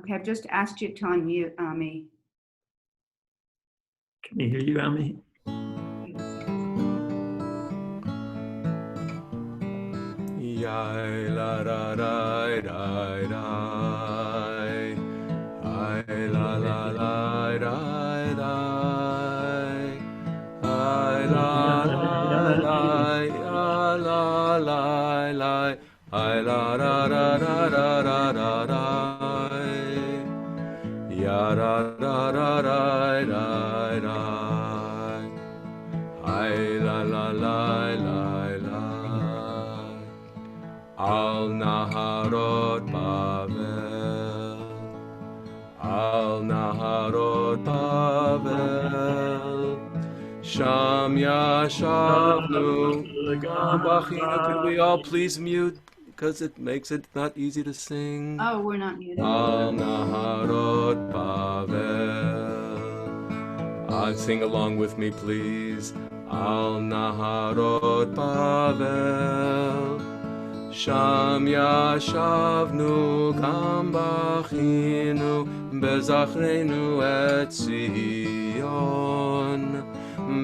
Okay, I've just asked you to unmute, Ami. Can you hear you, Ami? Yai la ra ra ra ra, I la la la ra ra, I la la la la la la, I la ra ra ra ra ra ra ra, ya ra ra ra ra ra ra, I la la la la la. Al Naharot Bavel, Al Naharot Bavel, Sham Yashavnu Bachinu. Could we all please mute, because it makes it not easy to sing? Oh, we're not muted. Al Naharot Bavel. Sing along with me, please. Al Naharot Bavel. Sham yashavnu gam bachinu bezachreinu et Zion,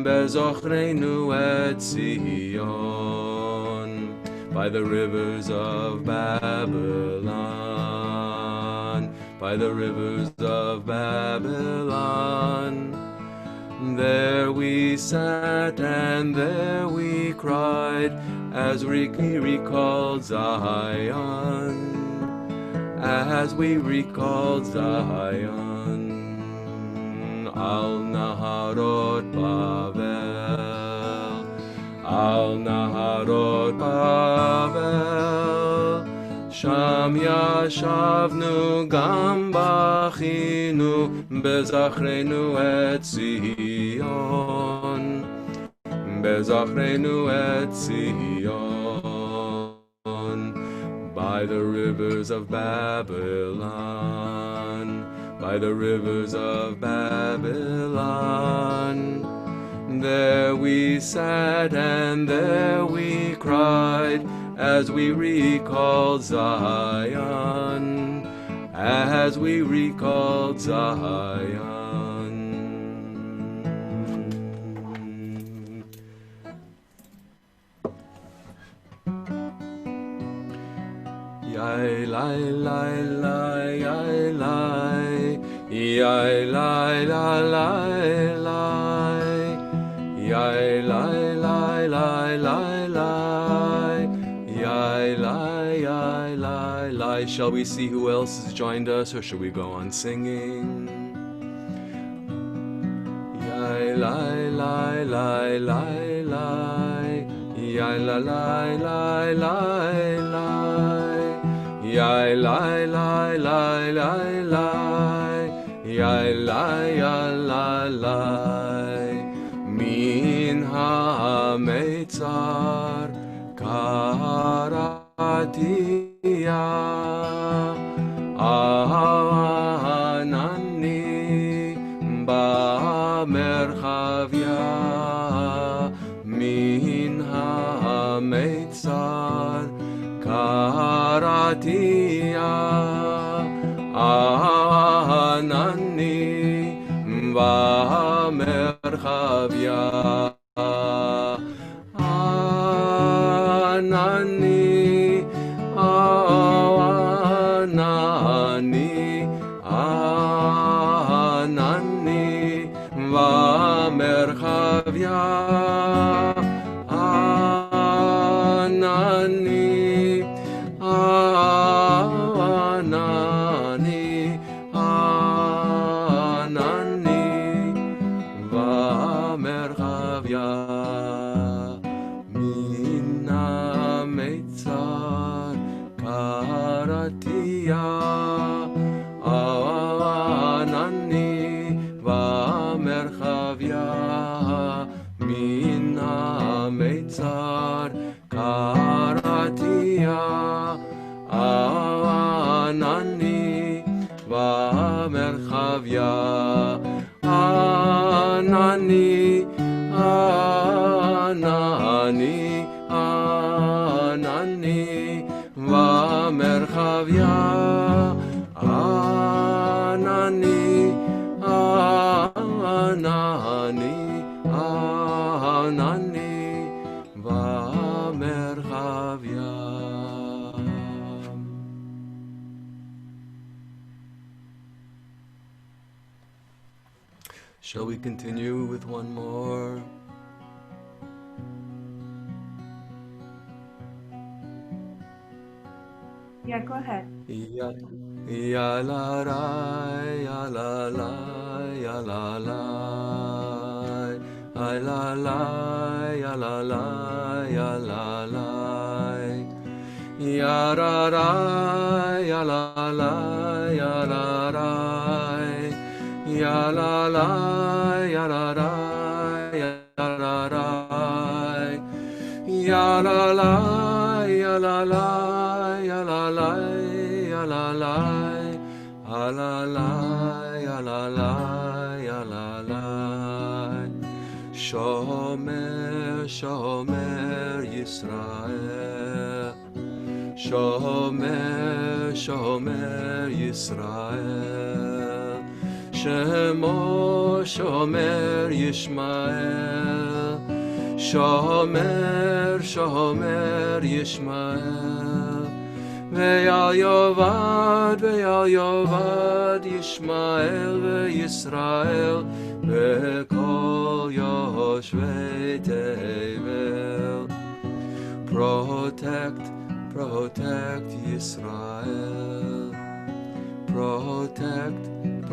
bezachreinu et Zion, by the rivers of Babylon, by the rivers of Babylon. There we sat and there we cried, as we recalled Zion, as we recalled Zion. Al Naharot Bavel, Al Naharot Bavel, Sham yashavnu gam bachinu bezachreinu et Zion, bezachreinu et Zion, by the rivers of Babylon, by the rivers of Babylon. There we sat and there we cried, as we recalled Zion, as we recalled Zion. Yai lai lai lai yai lai, yai lai lai lai lai, yai lai lai lai lai lai, yai lai yai lai lai. Shall we see who else has joined us, or shall we go on singing? Yai lai lai lai lai lai, yai lai lai lai lai lai, yai lai lai lai lai lai, yai lai yai lai lai. Min ha-meitzar karatiya anani ba'merchavya. Min ha-meitzar karatiya anani ba'merchavya. Anani, anani, anani va'merchavya. Anani, anani, anani va'merchavya. Min ha-meitzar karatiya anani va'merchavya. Min ha-meitzar karatiya anani va'merchavya. Anani, anani, anani va'merchavya. ענני במרחב ים. Shall we continue with one more? Yeah, go ahead. Ya la la, ya la la, ya la la, ay la la, ya la la, ya la la, ya ra ra, ya la la, ya ra ra, ya la la, ya ra ra, ya ra ra, ya la la, ya la la, ya la la, ya la la, ah la la, ya la la, ya la la. Shomer, shomer Yisrael, shomer, shomer Yisrael, Shemo shomer Yishmael, shomer, shomer Yishmael, ve'al yovad Yishmael ve'Yisrael ve'kol yoshvei tevel. Protect, protect Yisrael, protect,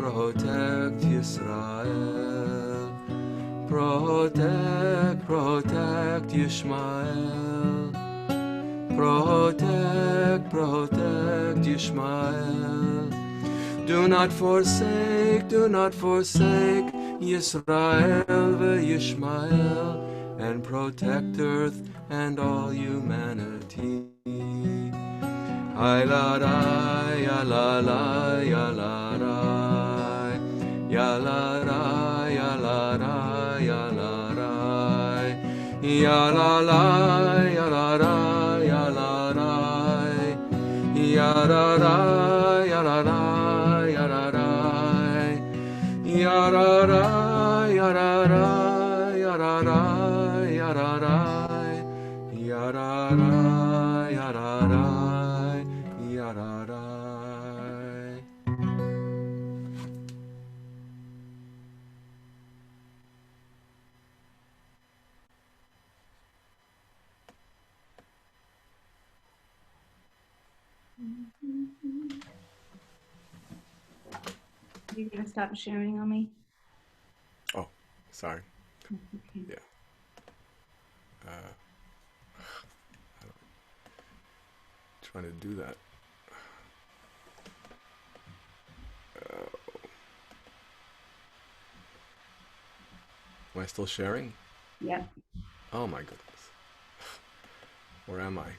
protect Yisrael, protect, protect Yishmael, protect, protect Yishmael. Do not forsake Yisrael ve'Yishmael, and protect earth and all humanity. Ay la la, ya la la, ya la la, ya la la, ya la la, ya la la, ya la la, ya la la, ya la la, ya la la, ya la la, ya la la, ya la la, ya la la, ya la la, ya la la, ya la la, ya la la, ya la la. Are you going to stop sharing on me? Oh, sorry. Okay. Yeah. Trying to do that. Am I still sharing? Yep. Oh my goodness. Where am I?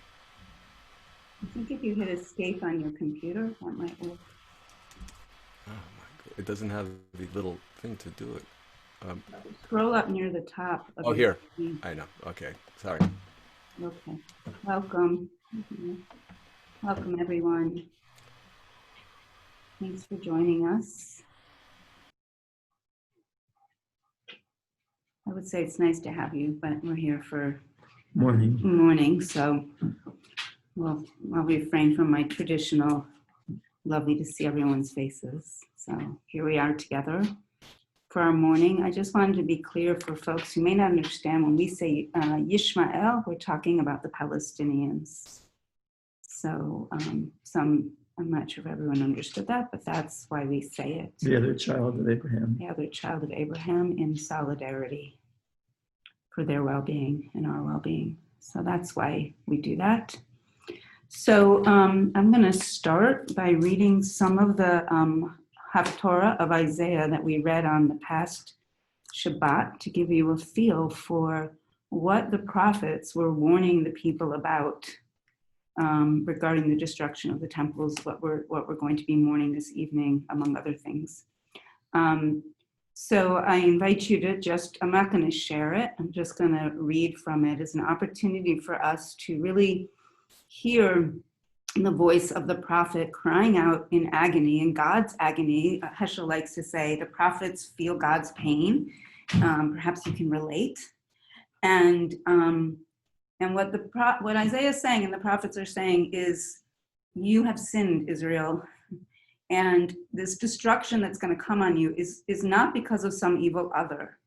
I think if you hit escape on your computer, that might work. Oh my god. It doesn't have the little thing to do it. Scroll up near the top. Of Oh, your here. screen. I know. Okay. Sorry. Okay. Welcome. Welcome, everyone. Thanks for joining us. I would say it's nice to have you, but we're here for morning, so I'll refrain from my traditional lovely to see everyone's faces. So here we are together for our morning. I just wanted to be clear for folks who may not understand, when we say Yishmael, we're talking about the Palestinians. So I'm not sure if everyone understood that, but that's why we say it. The other child of Abraham. The other child of Abraham, in solidarity for their well-being and our well-being. So that's why we do that. So I'm going to start by reading some of the Haftorah of Isaiah that we read on the past Shabbat to give you a feel for what the prophets were warning the people about regarding the destruction of the temples, what we're going to be mourning this evening, among other things. So I invite you to I'm not going to share it, I'm just going to read from it as an opportunity for us to really hear the voice of the prophet crying out in agony, in God's agony. Heschel likes to say the prophets feel God's pain. Perhaps you can relate. And what Isaiah is saying and the prophets are saying is, you have sinned, Israel. And this destruction that's going to come on you is not because of some evil other,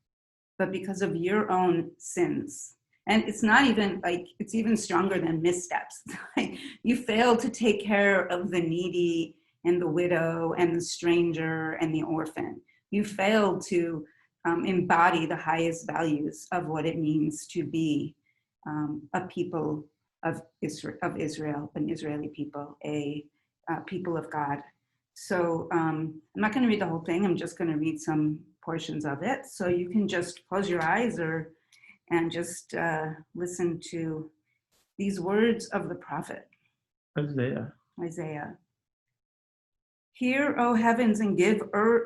but because of your own sins. And it's not even like, it's even stronger than missteps. Like, you failed to take care of the needy and the widow and the stranger and the orphan. You failed to embody the highest values of what it means to be a people of Israel, an Israeli people, a people of God. So I'm not going to read the whole thing. I'm just going to read some portions of it. So you can just close your eyes and just listen to these words of the prophet. Isaiah. Hear, O heavens, and give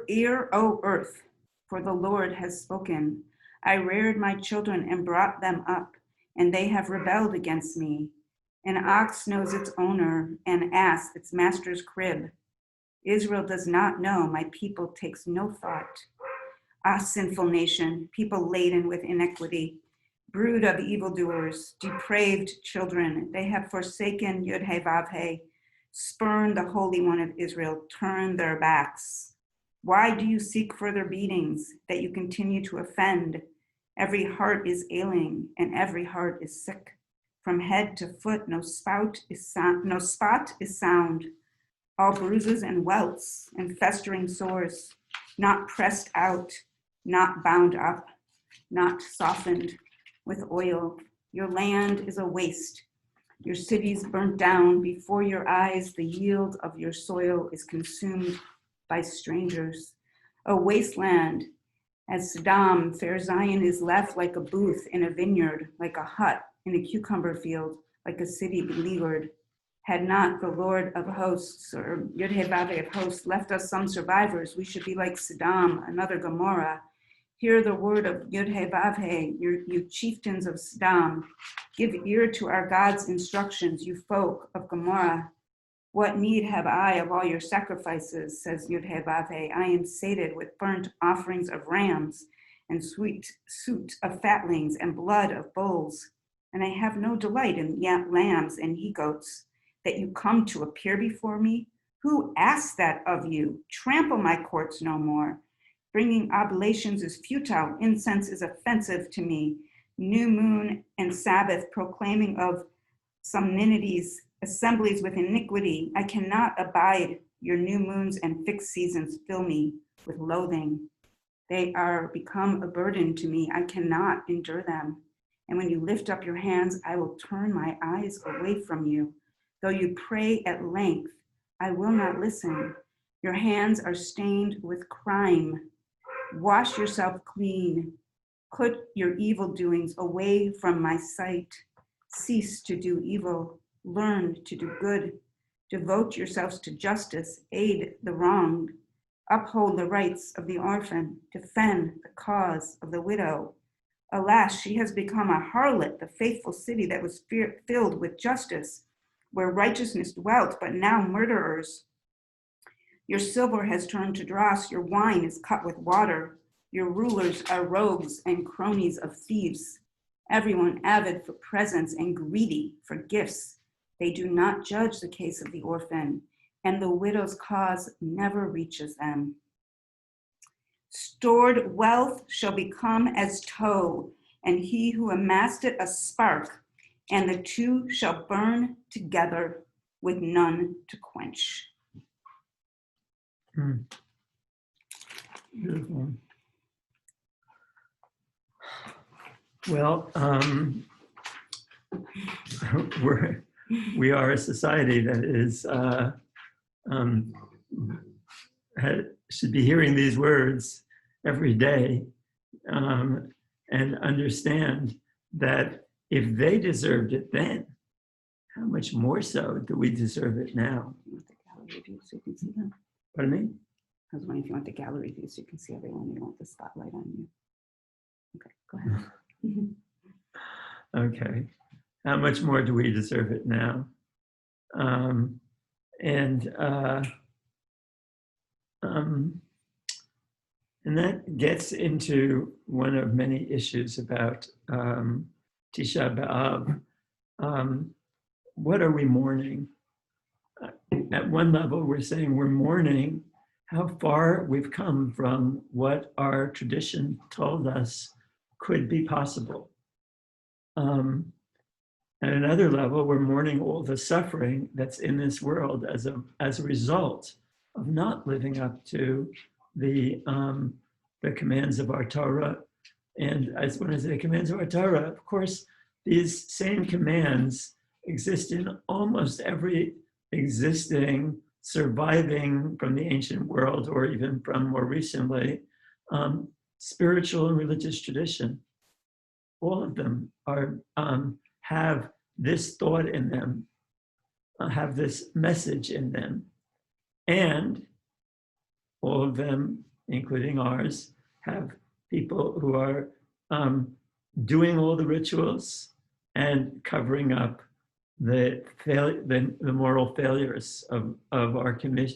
ear, O earth, for the Lord has spoken. I reared my children and brought them up, and they have rebelled against me. An ox knows its owner, an ass its master's crib. Israel does not know, my people takes no thought. Ah, sinful nation, people laden with iniquity, brood of evildoers, depraved children, they have forsaken Yud-Heh-Vav-Heh, spurned the Holy One of Israel, turned their backs. Why do you seek further beatings, that you continue to offend? Every heart is ailing, and every heart is sick. From head to foot, no spot is sound. All bruises and welts and festering sores, not pressed out, not bound up, not softened with oil. Your land is a waste. Your cities burnt down before your eyes. The yield of your soil is consumed by strangers. A wasteland, as Saddam, fair Zion is left like a booth in a vineyard, like a hut in a cucumber field, like a city beleaguered. Had not the Lord of hosts, or Yud-Heh-Vav-Heh of hosts, left us some survivors, we should be like Saddam, another Gomorrah. Hear the word of Yud-Heh-Vav-Heh, you chieftains of Saddam. Give ear to our God's instructions, you folk of Gomorrah. What need have I of all your sacrifices, says Yud-Heh-Vav-Heh. I am sated with burnt offerings of rams and sweet suit of fatlings and blood of bulls. And I have no delight in lambs and he-goats, that you come to appear before me? Who asked that of you? Trample my courts no more. Bringing oblations is futile. Incense is offensive to me. New moon and Sabbath proclaiming of solemnities, assemblies with iniquity. I cannot abide your new moons and fixed seasons fill me with loathing. They are become a burden to me. I cannot endure them. And when you lift up your hands, I will turn my eyes away from you. Though you pray at length, I will not listen. Your hands are stained with crime. Wash yourself clean. Put your evil doings away from my sight. Cease to do evil. Learn to do good. Devote yourselves to justice. Aid the wronged. Uphold the rights of the orphan. Defend the cause of the widow. Alas, she has become a harlot, the faithful city that was filled with justice, where righteousness dwelt, but now murderers. Your silver has turned to dross, your wine is cut with water. Your rulers are rogues and cronies of thieves, everyone avid for presents and greedy for gifts. They do not judge the case of the orphan, and the widow's cause never reaches them. Stored wealth shall become as tow, and he who amassed it a spark, and the two shall burn together with none to quench. Beautiful. Well, we are a society that is should be hearing these words every day and understand that if they deserved it then, how much more so do we deserve it now? You want the gallery view so you can see them? Pardon me? I was wondering if you want the gallery view so you can see everyone. You want the spotlight on you. Okay, go ahead. Okay. How much more do we deserve it now? Um, and um, and that gets into one of many issues about Tisha B'Av. What are we mourning? At one level, we're saying we're mourning how far we've come from what our tradition told us could be possible. At another level, we're mourning all the suffering that's in this world as a result of not living up to the commands of our Torah. And as when I say the commands of our Torah, of course, these same commands exist in almost every existing, surviving from the ancient world, or even from more recently, spiritual and religious tradition. All of them are have this thought in them, have this message in them, and all of them, including ours, have people who are doing all the rituals and covering up the moral failures of our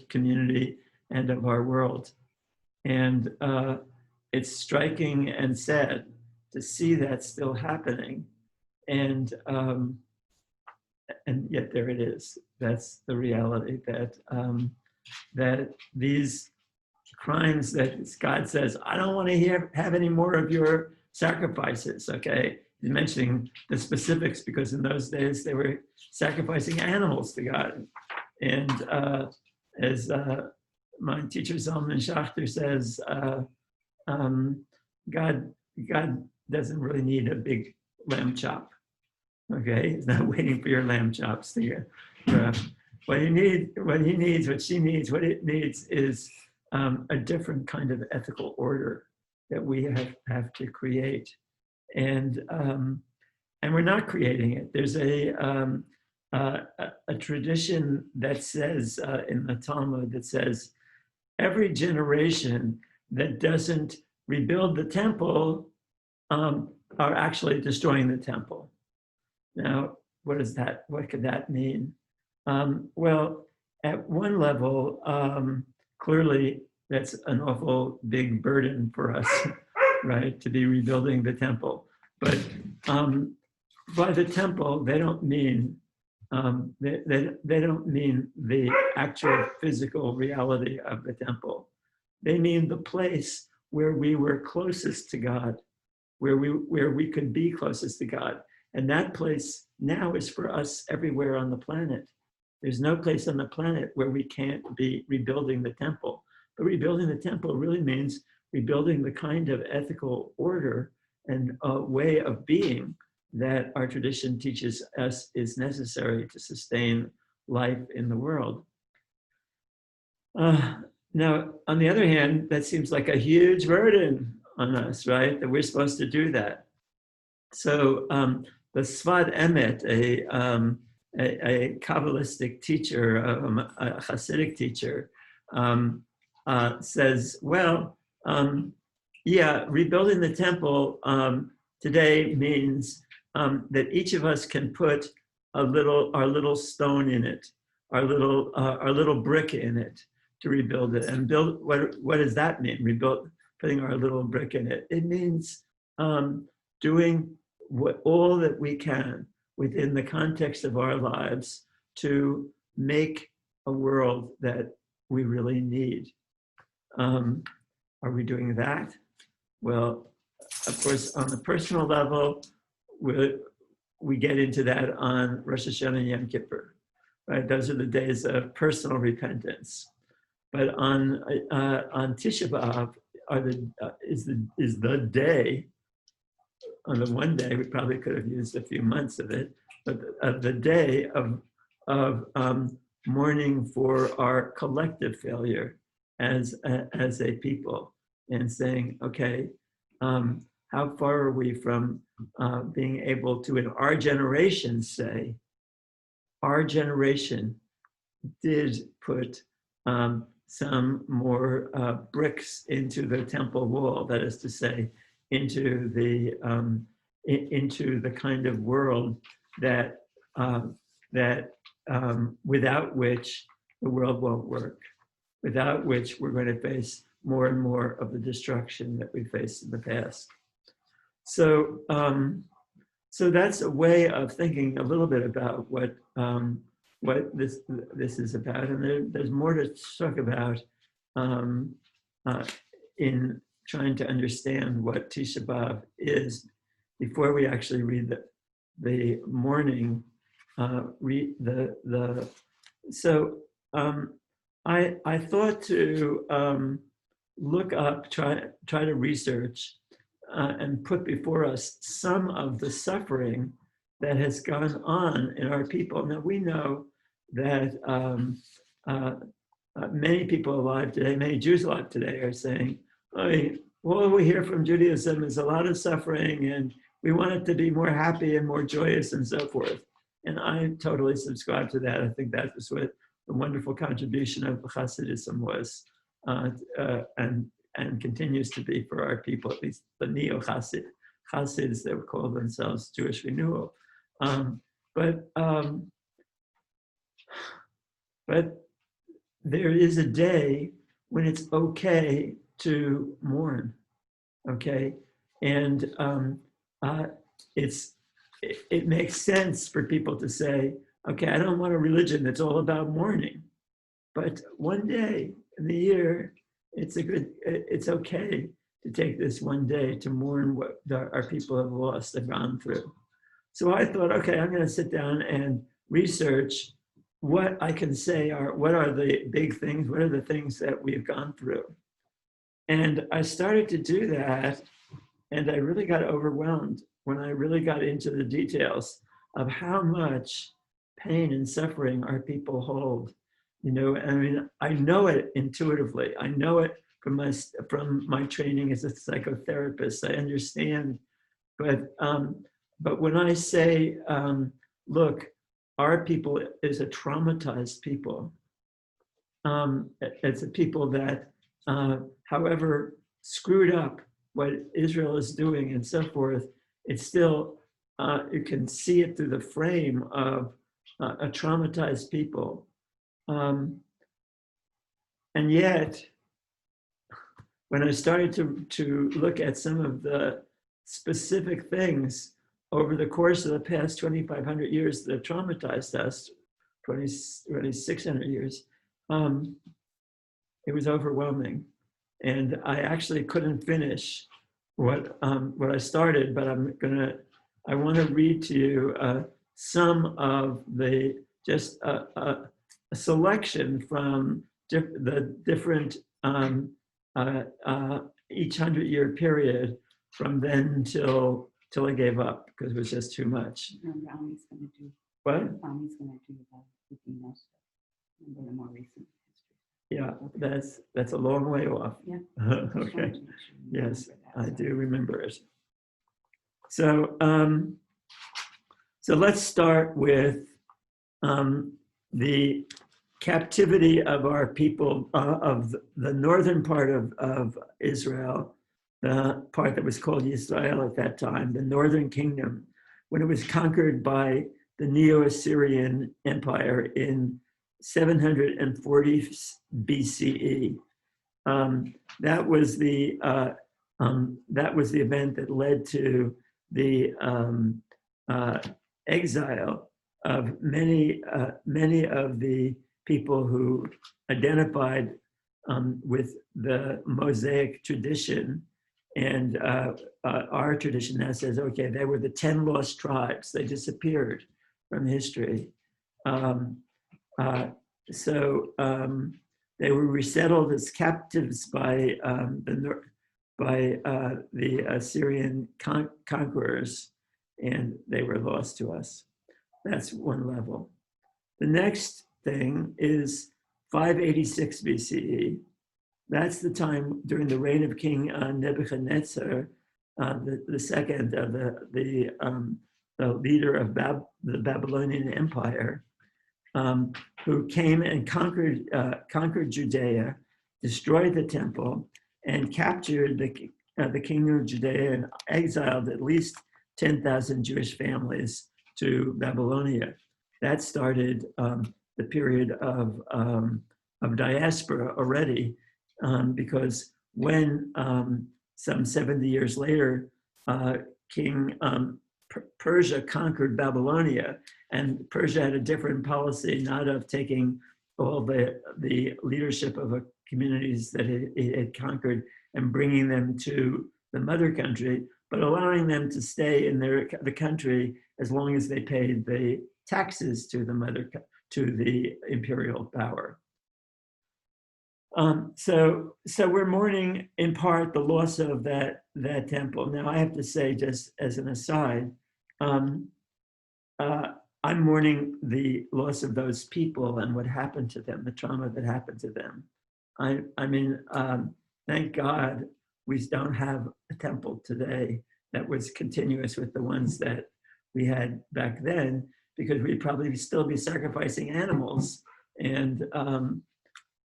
community and of our world. And it's striking and sad to see that still happening. And yet there it is. That's the reality, that that these crimes that God says, I don't want to have any more of your sacrifices, okay? He's mentioning the specifics because in those days they were sacrificing animals to God. And as my teacher Zalman Schachter says, God doesn't really need a big lamb chop, okay? He's not waiting for your lamb chops to get what it needs is a different kind of ethical order that we have to create, and we're not creating it. There's a tradition that says in the Talmud that says every generation that doesn't rebuild the temple are actually destroying the temple. Now, what is that? What could that mean? Well, at one level, clearly that's an awful big burden for us, right? To be rebuilding the temple. But by the temple, they don't mean they don't mean the actual physical reality of the temple. They mean the place where we were closest to God, where we could be closest to God. And that place now is for us everywhere on the planet. There's no place on the planet where we can't be rebuilding the temple. But rebuilding the temple really means rebuilding the kind of ethical order and way of being that our tradition teaches us is necessary to sustain life in the world. Now, on the other hand, that seems like a huge burden on us, right? That we're supposed to do that. So the Sfad Emet, a Kabbalistic teacher, a Hasidic teacher, says, well, yeah, rebuilding the temple today means that each of us can put our little stone in it, our little brick in it to rebuild it. And build, what does that mean? Putting our little brick in it. It means doing all that we can within the context of our lives to make a world that we really need. Are we doing that? Well, of course, on the personal level, we get into that on Rosh Hashanah and Yom Kippur, right? Those are the days of personal repentance. But on Tisha B'Av is the day. On the one day, we probably could have used a few months of it, but the day of mourning for our collective failure as a people, and saying, okay, how far are we from being able to, in our generation, say, our generation did put some more bricks into the temple wall, that is to say, into the kind of world that without which the world won't work, without which we're going to face more and more of the destruction that we faced in the past. So, so that's a way of thinking a little bit about what this is about, and there's more to talk about in trying to understand what Tisha B'Av is before we actually read the morning. So I thought to look up, try to research and put before us some of the suffering that has gone on in our people. Now we know that many people alive today, many Jews alive today are saying, "Oh, all we hear from Judaism is a lot of suffering and we want it to be more happy and more joyous and so forth." And I totally subscribe to that. I think that was what the wonderful contribution of Hasidism was, and continues to be for our people, at least the neo-Hasids that would call themselves Jewish renewal. But there is a day when it's okay to mourn, okay? And it makes sense for people to say, okay, I don't want a religion that's all about mourning, but one day in the year, it's okay to take this one day to mourn what our people have lost and gone through. So I thought, okay, I'm going to sit down and research what I can say what are the big things, what are the things that we've gone through. And I started to do that, and I really got overwhelmed when I really got into the details of how much pain and suffering our people hold. You know, I mean, I know it intuitively. I know it from my training as a psychotherapist. I understand, but when I say, look, our people is a traumatized people. It's a people that, however screwed up what Israel is doing and so forth, it's still, you can see it through the frame of a traumatized people. And yet, when I started to look at some of the specific things over the course of the past 2,500 years that traumatized us, 2,600 years, it was overwhelming. And I actually couldn't finish what I started, but I want to read to you some of just a selection from the different, each 100-year period from then till I gave up because it was just too much. And Rami's going to do. What? Rami's going to do the Dino stuff, and then the more recent history. Yeah, that's a long way off. Yeah. Okay. Yes, I do remember it. So, so let's start with the captivity of our people of the northern part of Israel, the part that was called Israel at that time, the northern kingdom, when it was conquered by the Neo-Assyrian Empire in 740 BCE. That was the event that led to the exile of many of the people who identified with the Mosaic tradition, and our tradition now says, okay, they were the 10 lost tribes. They disappeared from history. They were resettled as captives by the Assyrian conquerors, and they were lost to us. That's one level. The next thing is 586 BCE. That's the time during the reign of King Nebuchadnezzar, the second of the leader of the Babylonian Empire, who came and conquered Judea, destroyed the temple, and captured the kingdom of Judea and exiled at least 10,000 Jewish families to Babylonia. that started the period of diaspora already, because when some 70 years later, King Persia conquered Babylonia, and Persia had a different policy, not of taking all the leadership of communities that it had conquered and bringing them to the mother country, but allowing them to stay in the country as long as they paid the taxes to the imperial power. So we're mourning in part the loss of that temple. Now I have to say, just as an aside, I'm mourning the loss of those people and what happened to them, the trauma that happened to them. I mean, thank God we don't have a temple today that was continuous with the ones that we had back then, because we'd probably still be sacrificing animals, and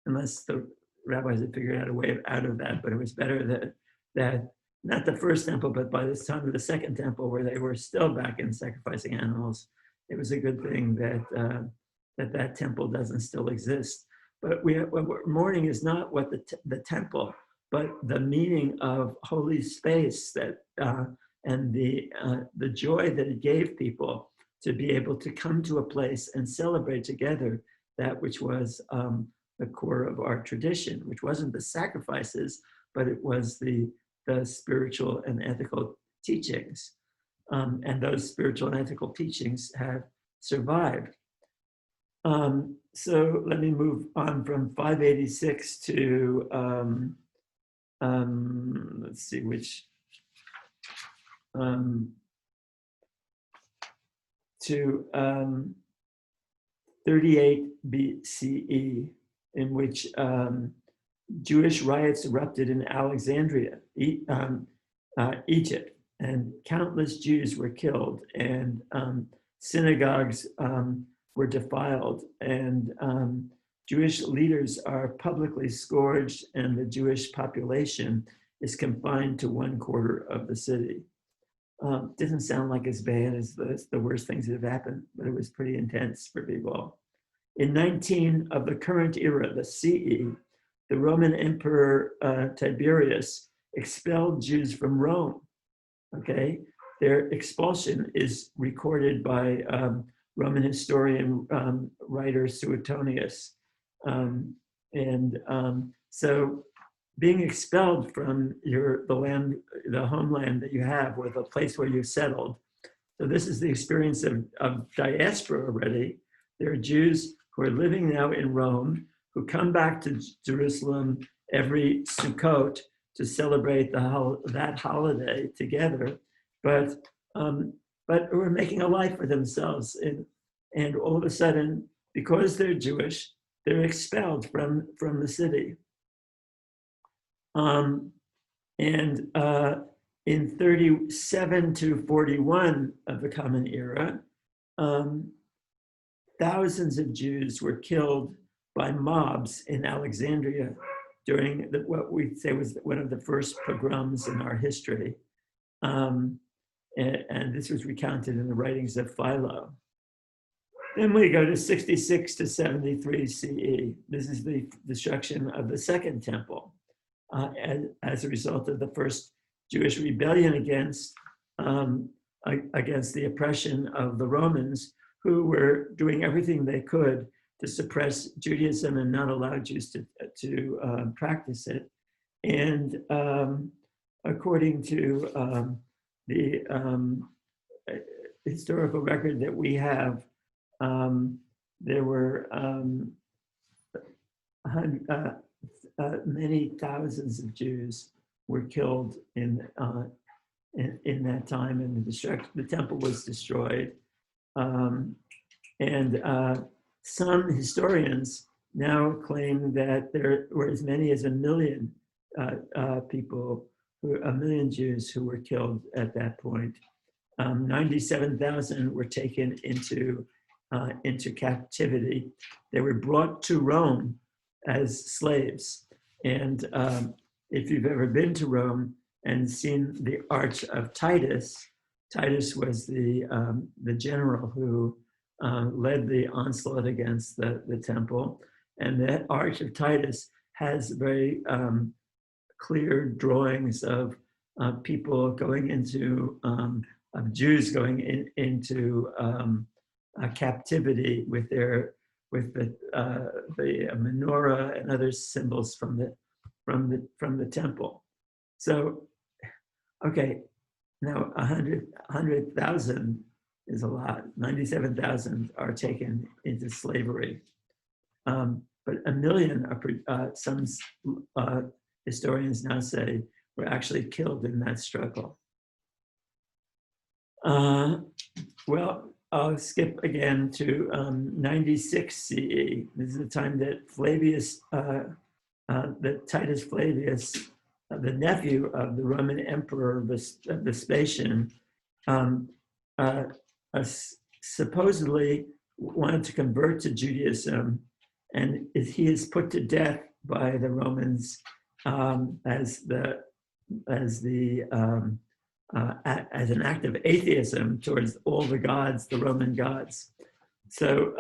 unless the rabbis had figured out a way out of that. But it was better that not the first temple, but by the time of the second temple, where they were still back in sacrificing animals, it was a good thing that that temple doesn't still exist. But what we're mourning is not what the temple, but the meaning of holy space and the joy that it gave people to be able to come to a place and celebrate together that which was the core of our tradition, which wasn't the sacrifices, but it was the spiritual and ethical teachings. And those spiritual and ethical teachings have survived. So let me move on from 586 to, let's see which, to 38 BCE, in which Jewish riots erupted in Alexandria, Egypt, and countless Jews were killed, and synagogues were defiled, and Jewish leaders are publicly scourged, and the Jewish population is confined to 1/4 of the city. Doesn't sound like as bad as the worst things that have happened, but it was pretty intense for people. In 19 of the current era, the CE, the Roman Emperor Tiberius expelled Jews from Rome. Okay, their expulsion is recorded by Roman historian writer Suetonius, so being expelled from the homeland that you have, or the place where you settled. So this is the experience of diaspora already. There are Jews who are living now in Rome, who come back to Jerusalem every Sukkot to celebrate that holiday together, but who are making a life for themselves. And all of a sudden, because they're Jewish, they're expelled from the city. In 37 to 41 of the Common Era, thousands of Jews were killed by mobs in Alexandria during what we say was one of the first pogroms in our history. And this was recounted in the writings of Philo. Then we go to 66 to 73 CE. This is the destruction of the Second Temple as a result of the first Jewish rebellion against the oppression of the Romans, who were doing everything they could to suppress Judaism and not allow Jews to practice it. And according to the historical record that we have, there were many thousands of Jews were killed in that time, and the temple was destroyed. Some historians now claim that there were as many as 1 million people, 1 million Jews who were killed at that point. 97,000 were taken into captivity. They were brought to Rome as slaves. And if you've ever been to Rome and seen the Arch of Titus, Titus was the general who led the onslaught against the temple. And the Arch of Titus has very clear drawings of people going into, of Jews going into captivity with the menorah and other symbols from the temple. So, okay, now 100,000 is a lot. 97,000 are taken into slavery, but 1 million are some historians now say were actually killed in that struggle. Well, I'll skip again to 96 CE. This is the time that Flavius, that Titus Flavius, the nephew of the Roman Emperor Vespasian, supposedly wanted to convert to Judaism, and he is put to death by the Romans as an act of atheism towards all the gods, the Roman gods. So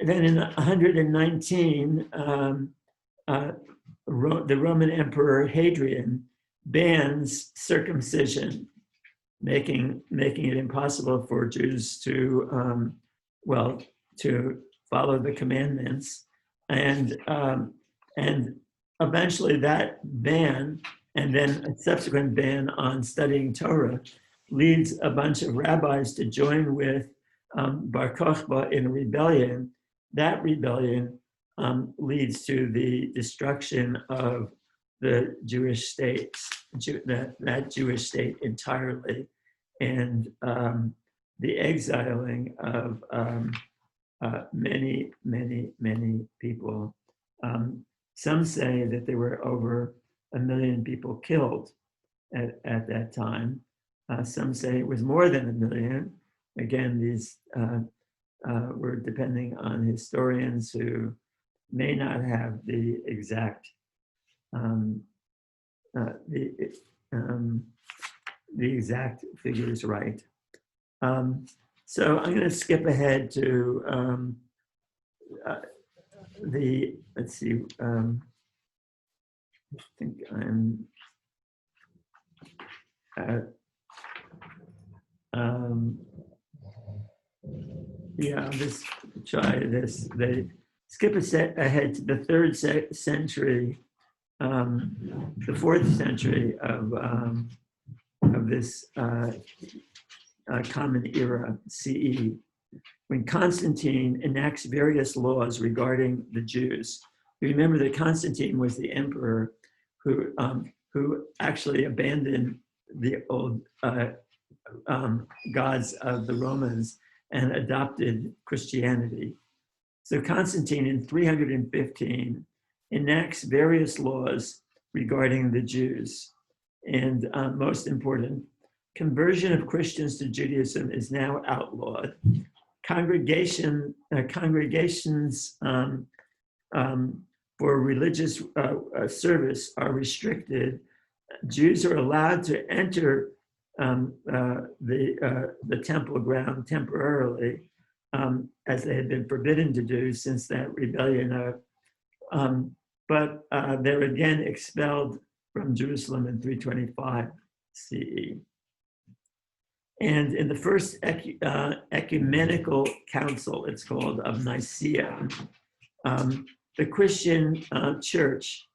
then in 119, the Roman Emperor Hadrian bans circumcision, making it impossible for Jews to, to follow the commandments. And eventually that ban, and then a subsequent ban on studying Torah, leads a bunch of rabbis to join with Bar Kokhba in a rebellion. That rebellion leads to the destruction of the Jewish state, that Jewish state entirely, and the exiling of many, many, many people. Some say that there were over 1 million people killed at that time. Some say it was more than 1 million. Again, these were depending on historians who may not have the exact figures right. So I'm going to skip ahead to let's see, I think I'm, yeah, I'll just try this. They skip ahead to the 3rd century, the 4th century of this common era, CE, when Constantine enacts various laws regarding the Jews. You remember that Constantine was the emperor who actually abandoned the old gods of the Romans and adopted Christianity. So Constantine in 315 enacts various laws regarding the Jews. And most important, conversion of Christians to Judaism is now outlawed. Congregations for religious service are restricted. Jews are allowed to enter the temple ground temporarily, as they had been forbidden to do since that rebellion. But they're again expelled from Jerusalem in 325 CE. And in the first ecumenical council, it's called, of Nicaea, the Christian church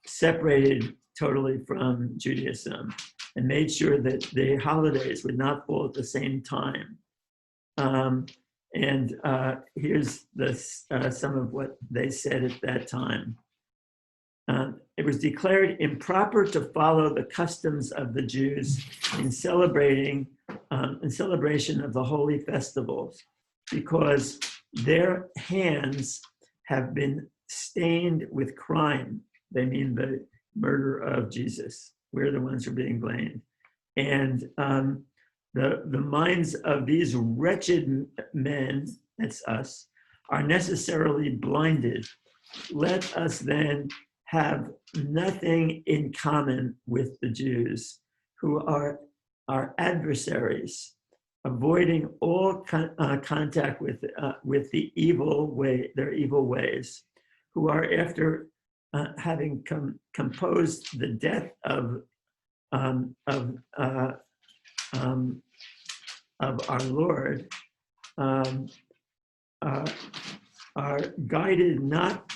separated totally from Judaism and made sure that the holidays would not fall at the same time. Here's some of what they said at that time. It was declared improper to follow the customs of the Jews in celebration of the holy festivals, because their hands have been stained with crime. They mean the murder of Jesus. We're the ones who are being blamed. And the minds of these wretched men, that's us, are necessarily blinded. Let us then have nothing in common with the Jews, who are our adversaries. avoiding all contact with the evil way, their evil ways, who are after having composed the death of our Lord, are guided not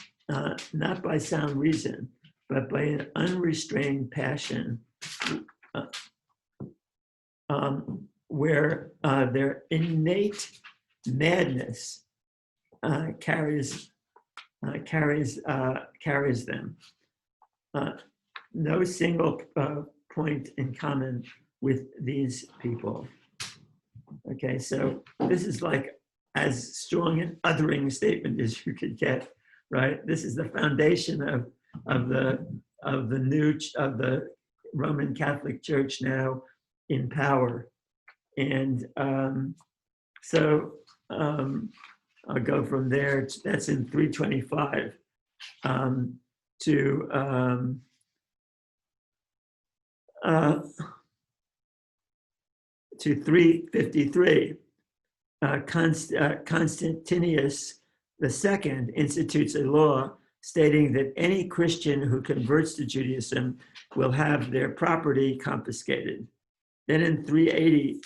by sound reason, but by an unrestrained passion, where their innate madness carries them. No single point in common with these people. Okay, so this is like as strong an othering statement as you could get, right? This is the foundation of the Roman Catholic Church now in power, and so I'll go from there. That's in 325 to 353. Constantinus II institutes a law stating that any Christian who converts to Judaism will have their property confiscated. Then in 380,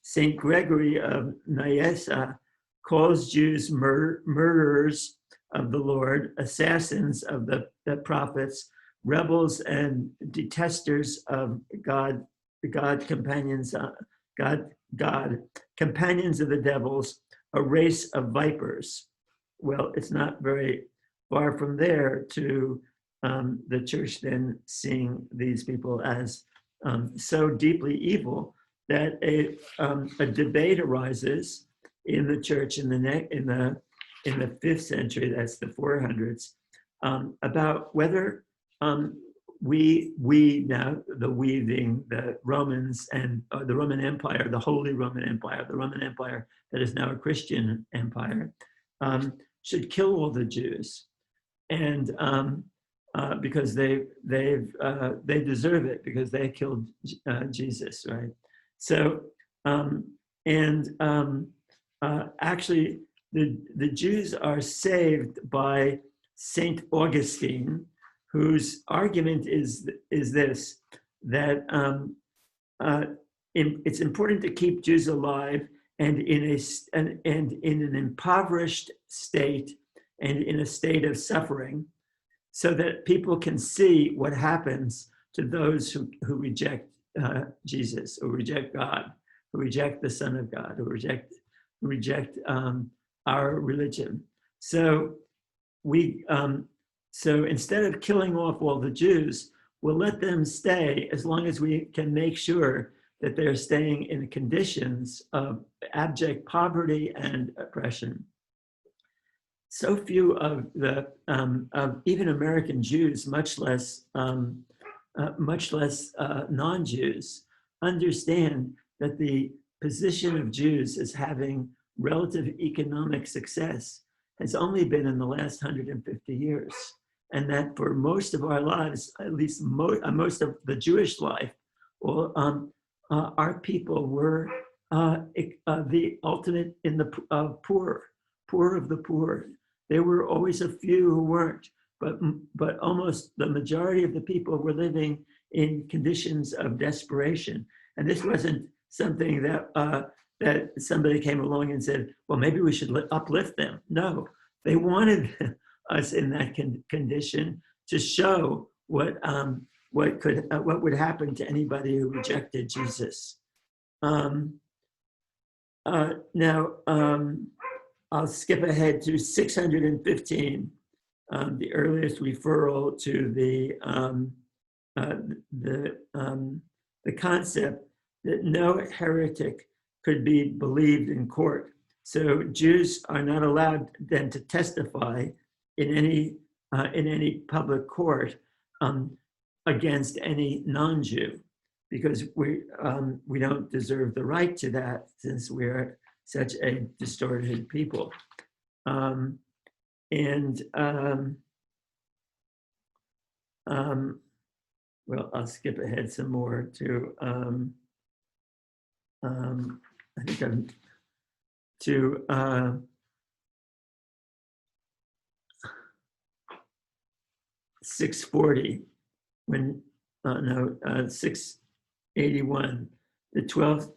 St. Gregory of Nyssa calls Jews murderers of the Lord, assassins of the prophets, rebels and detesters of God, companions of the devils, a race of vipers. Well, it's not very far from there to the church then seeing these people as so deeply evil that a debate arises in the church in the 5th century, that's the 400s, about whether we now, the Romans and the Roman Empire, the Holy Roman Empire, the Roman Empire that is now a Christian empire, should kill all the Jews, and because they deserve it, because they killed Jesus, right? So actually, the Jews are saved by Saint Augustine, whose argument is this, that it's important to keep Jews alive and in an impoverished state and in a state of suffering, so that people can see what happens to those who reject Jesus, who reject God, who reject the Son of God, who reject our religion. So so instead of killing off all the Jews, we'll let them stay as long as we can make sure that they're staying in conditions of abject poverty and oppression. So few of the of even American Jews, much less non-Jews, understand that the position of Jews as having relative economic success has only been in the last 150 years. And that for most of our lives, at least most of the Jewish life, our people were the ultimate in the poor of the poor. There were always a few who weren't, but almost the majority of the people were living in conditions of desperation. And this wasn't something that somebody came along and said, well, maybe we should uplift them. No, they wanted us in that condition to show what would happen to anybody who rejected Jesus. Now, I'll skip ahead to 615, the earliest referral to the concept that no heretic could be believed in court. So Jews are not allowed then to testify in any public court against any non-Jew, because we don't deserve the right to that, since we're such a distorted people. Well, I'll skip ahead some more to I think I'm to 640 when no 681 the 12th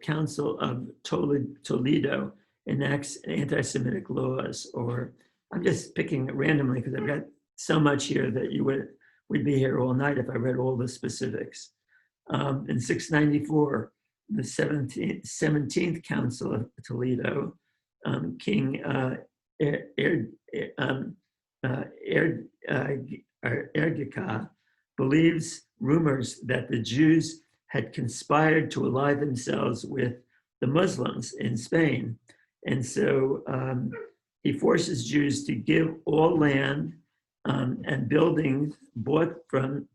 Council of Toledo enacts anti-Semitic laws. Or I'm just picking it randomly because I've got so much here that we'd be here all night if I read all the specifics. In 694, the 17th Council of Toledo, King Ergika believes rumors that the Jews had conspired to ally themselves with the Muslims in Spain. And so he forces Jews to give all land and buildings bought from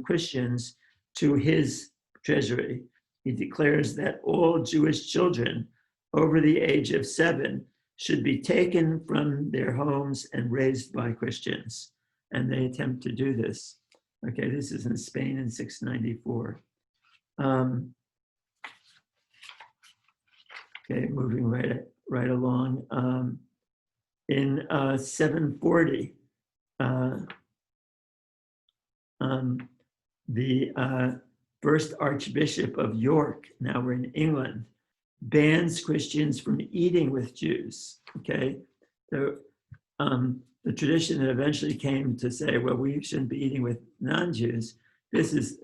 Christians to his treasury. He declares that all Jewish children over the age of 7 should be taken from their homes and raised by Christians. And they attempt to do this. Okay, this is in Spain in 694. Okay, moving right along. In 740, the first Archbishop of York, now we're in England, bans Christians from eating with Jews. Okay, so the tradition that eventually came to say, well, we shouldn't be eating with non-Jews. This is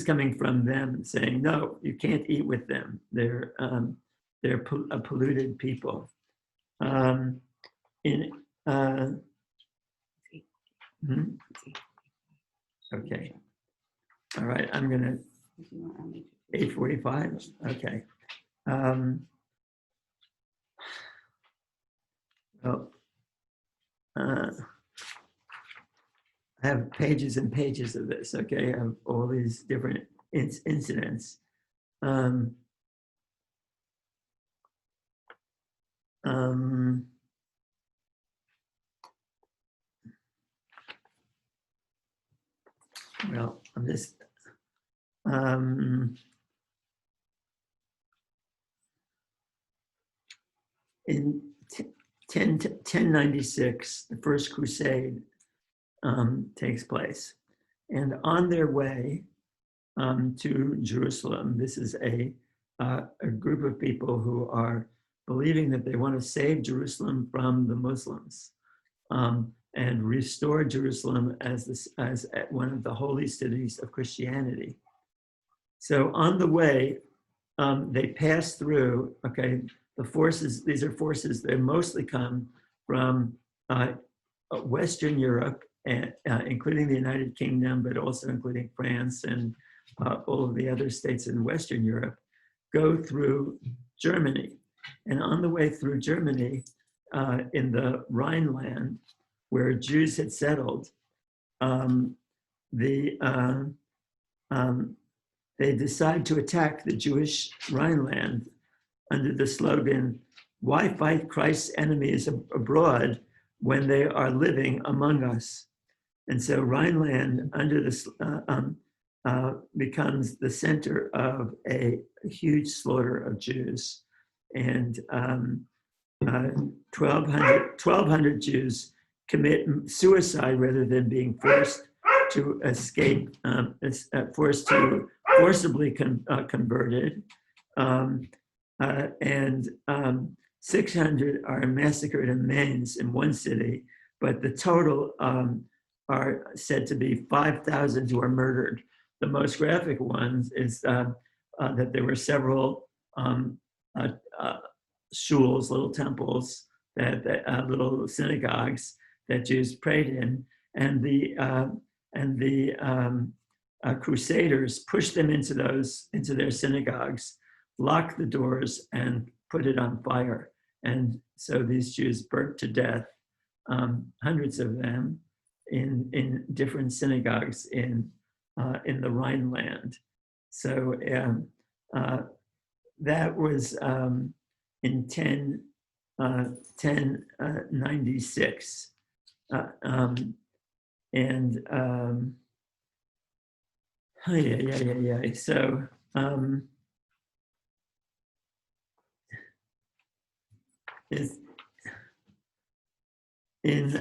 coming from them saying, no, you can't eat with them. They're a polluted people. Okay. All right, I'm gonna 8:45. Okay. Well, I have pages and pages of this. Okay, of all these different incidents. Well, I'm just in 1096, the First Crusade takes place. And on their way to Jerusalem, this is a group of people who are believing that they want to save Jerusalem from the Muslims and restore Jerusalem as one of the holy cities of Christianity. So on the way, they pass through, okay, the forces, these are forces that mostly come from Western Europe, including the United Kingdom, but also including France and all of the other states in Western Europe, go through Germany. And on the way through Germany, in the Rhineland, where Jews had settled, they decide to attack the Jewish Rhineland under the slogan, "Why fight Christ's enemies abroad when they are living among us?" And so Rhineland under this becomes the center of a huge slaughter of Jews. And 1,200 Jews commit suicide rather than being forced to escape, forced to forcibly converted. And 600 are massacred in Mainz in one city, but the total are said to be 5,000 who are murdered. The most graphic ones is that there were several shuls, little temples, little synagogues that Jews prayed in, and the Crusaders pushed them into their synagogues, locked the doors, and put it on fire. And so these Jews burnt to death, hundreds of them, in different synagogues in the Rhineland. So that was in 1096. So is in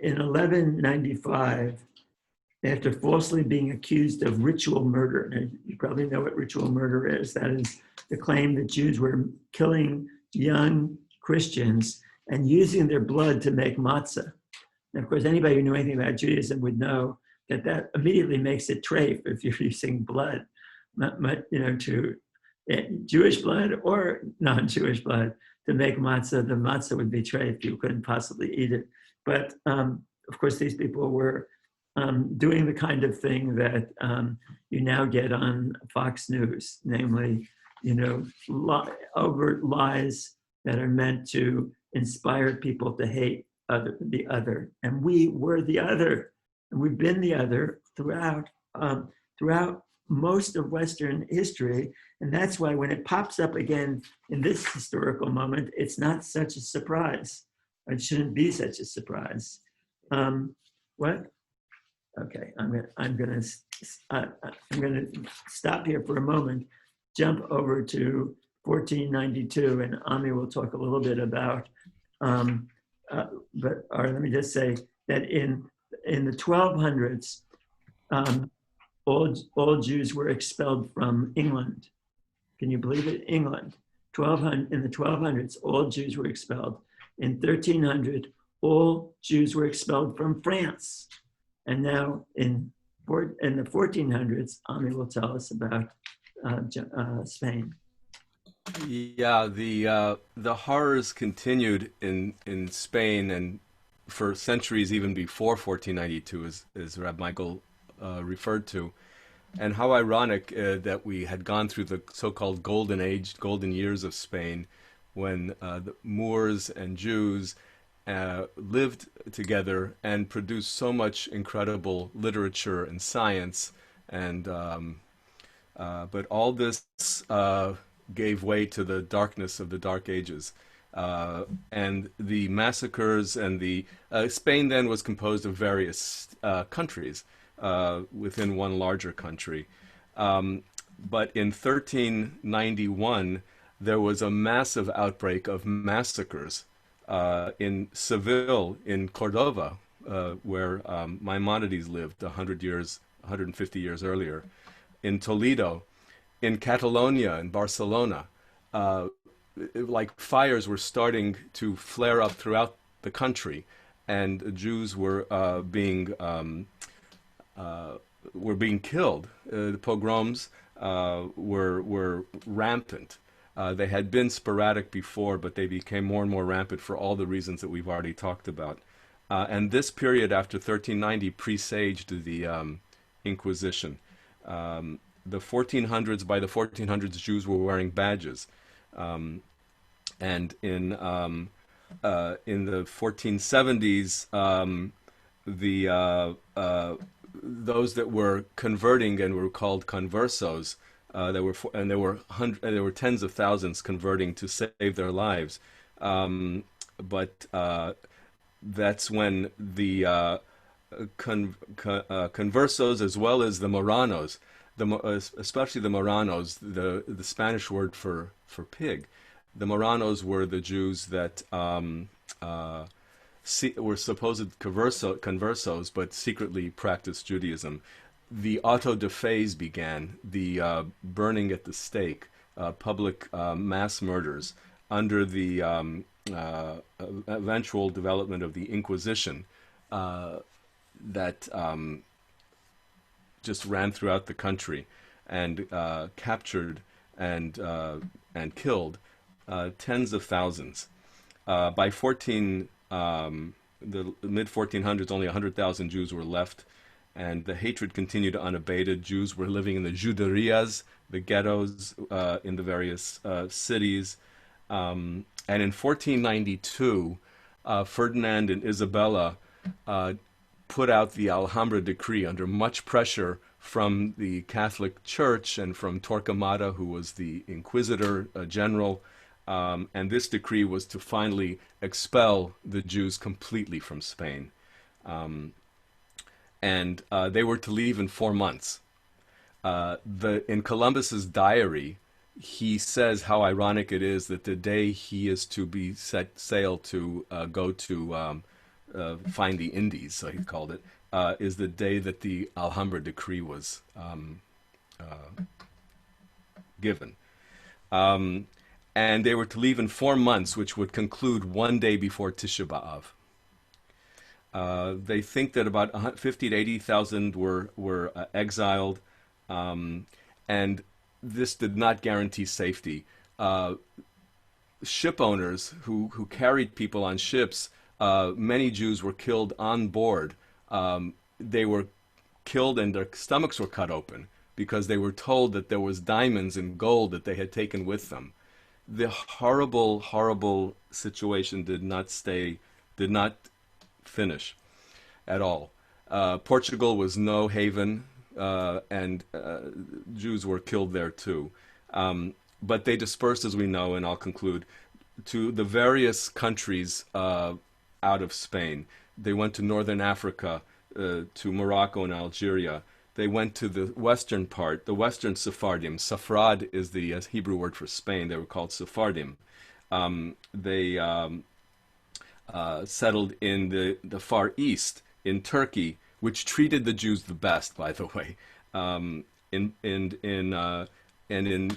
in 1195, after falsely being accused of ritual murder. Now, you probably know what ritual murder is. That is the claim that Jews were killing young Christians and using their blood to make matzah. And of course, anybody who knew anything about Judaism would know that that immediately makes it treif if you're using blood, to Jewish blood or non-Jewish blood to make matzah. The matzah would be treif. You couldn't possibly eat it. But of course, these people were doing the kind of thing that you now get on Fox News, namely, overt lies that are meant to inspire people to hate the other. And we were the other, and we've been the other throughout most of Western history. And that's why when it pops up again in this historical moment, it's not such a surprise. It shouldn't be such a surprise. What? Okay, I'm gonna stop here for a moment, jump over to 1492, and Ami will talk a little bit about. Let me just say that in the 1200s, all Jews were expelled from England. Can you believe it? England. In the 1200s, all Jews were expelled. In 1300, all Jews were expelled from France. And now in the 1400s, Ami will tell us about Spain. Yeah, the horrors continued in Spain, and for centuries even before 1492, as Rab Michael referred to. And how ironic that we had gone through the so-called golden years of Spain, when the Moors and Jews lived together and produced so much incredible literature and science, and but all this gave way to the darkness of the Dark Ages, and the massacres. And the Spain then was composed of various countries within one larger country. But in 1391, there was a massive outbreak of massacres in Seville, in Cordova, where Maimonides lived 150 years earlier, in Toledo, in Catalonia, in Barcelona. Like fires were starting to flare up throughout the country, and Jews were being killed. The pogroms were rampant. They had been sporadic before, but they became more and more rampant for all the reasons that we've already talked about. And this period after 1390 presaged the Inquisition. The 1400s, by the 1400s, Jews were wearing badges. And in the 1470s, those that were converting and were called conversos, there were tens of thousands converting to save their lives. But that's when the conversos, as well as the Moranos, especially the Moranos, the Spanish word for pig. The Moranos were the Jews that were supposed conversos, but secretly practiced Judaism. The auto de fes began, the burning at the stake, public mass murders under the eventual development of the Inquisition that just ran throughout the country and captured and killed tens of thousands. By the mid-1400s, only 100,000 Jews were left, and the hatred continued unabated. Jews were living in the juderias, the ghettos, in the various cities. And in 1492, Ferdinand and Isabella put out the Alhambra decree under much pressure from the Catholic Church and from Torquemada, who was the Inquisitor General. And this decree was to finally expel the Jews completely from Spain. And they were to leave in 4 months. In Columbus's diary, he says how ironic it is that the day he is to be set sail to go to find the Indies, so he called it, is the day that the Alhambra decree was given. And they were to leave in 4 months, which would conclude one day before Tisha B'Av. They think that about 50 to 80,000 were exiled, and this did not guarantee safety. Ship owners who carried people on ships, many Jews were killed on board. They were killed and their stomachs were cut open because they were told that there was diamonds and gold that they had taken with them. The horrible, horrible situation did not finish at all. Portugal was no haven, and Jews were killed there too. But they dispersed, as we know, and I'll conclude, to the various countries out of Spain. They went to northern Africa, to Morocco and Algeria. They went to the western part, the western Sephardim. Safrad is the Hebrew word for Spain. They were called Sephardim. They settled in the Far East, in Turkey, which treated the Jews the best, by the way. And in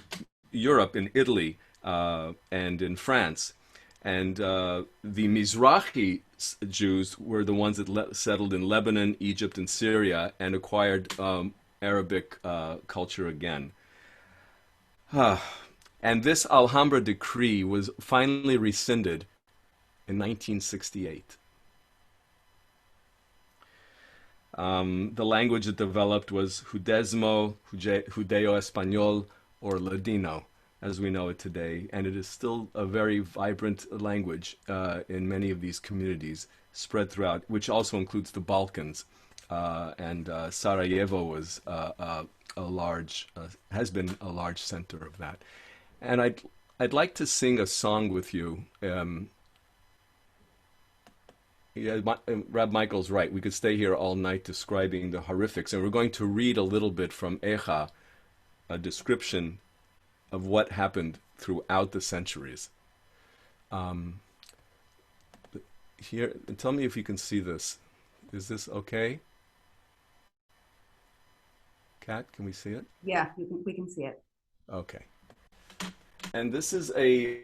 Europe, in Italy, and in France. And the Mizrahi Jews were the ones that settled in Lebanon, Egypt, and Syria, and acquired Arabic culture again. And this Alhambra decree was finally rescinded in 1968. The language that developed was Judesmo, Judeo-Espanol, or Ladino, as we know it today, and it is still a very vibrant language in many of these communities spread throughout, which also includes the Balkans. And Sarajevo was has been a large center of that. And I'd like to sing a song with you. Rab Michael's right. We could stay here all night describing the horrifics, and we're going to read a little bit from Echa, a description of what happened throughout the centuries. Here, tell me if you can see this. Is this okay? Kat, can we see it? Yeah, we can see it. Okay. And this is a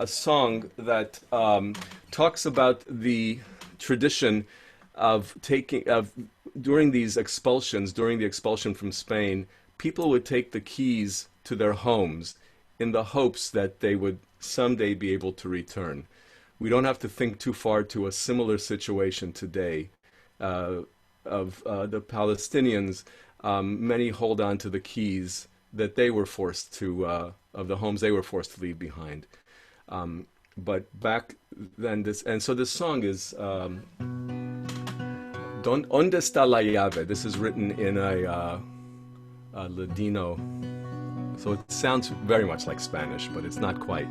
song that talks about the tradition of during the expulsion from Spain, people would take the keys to their homes in the hopes that they would someday be able to return. We don't have to think too far to a similar situation today of the Palestinians. Many hold on to the keys that they were forced to, of the homes they were forced to leave behind. But back then, so this song is Donde está la llave? This is written in a Ladino, so it sounds very much like Spanish, but it's not quite.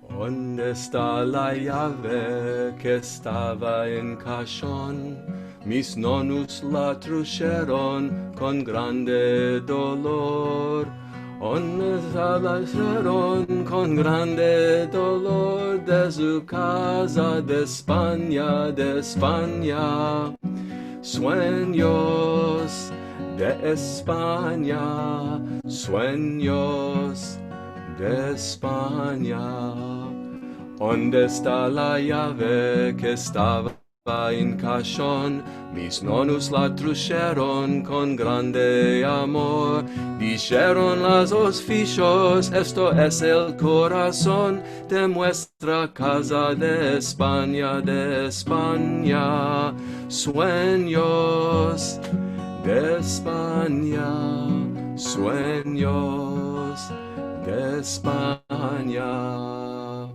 ¿Dónde está la llave que estaba en cajón? Mis nonus la trujeron con grande dolor. ¿Dónde está la trajeron con grande dolor de su casa de España, de España? Sueños de España, sueños de España. ¿Dónde está la llave que estaba en cajón? Mis nonus la trujeron con grande amor. Dijeron los oficios, esto es el corazón de nuestra casa de España, de España. Sueños de España, sueños de España.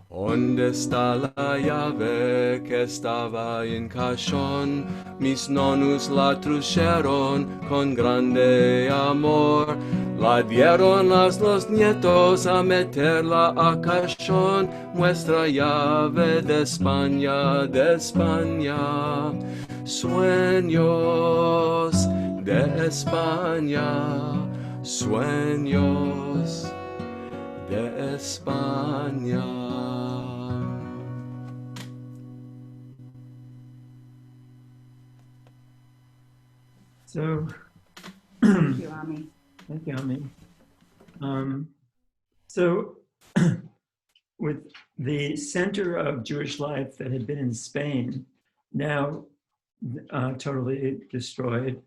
¿Dónde está la llave que estaba en cajón? Mis nonus la trujeron con grande amor. La dieron los nietos a meterla a cajón. Nuestra llave de España, de España. Sueños de España, sueños de España. So, Thank you, Ami. thank you, Ami. So, with the center of Jewish life that had been in Spain, now totally destroyed,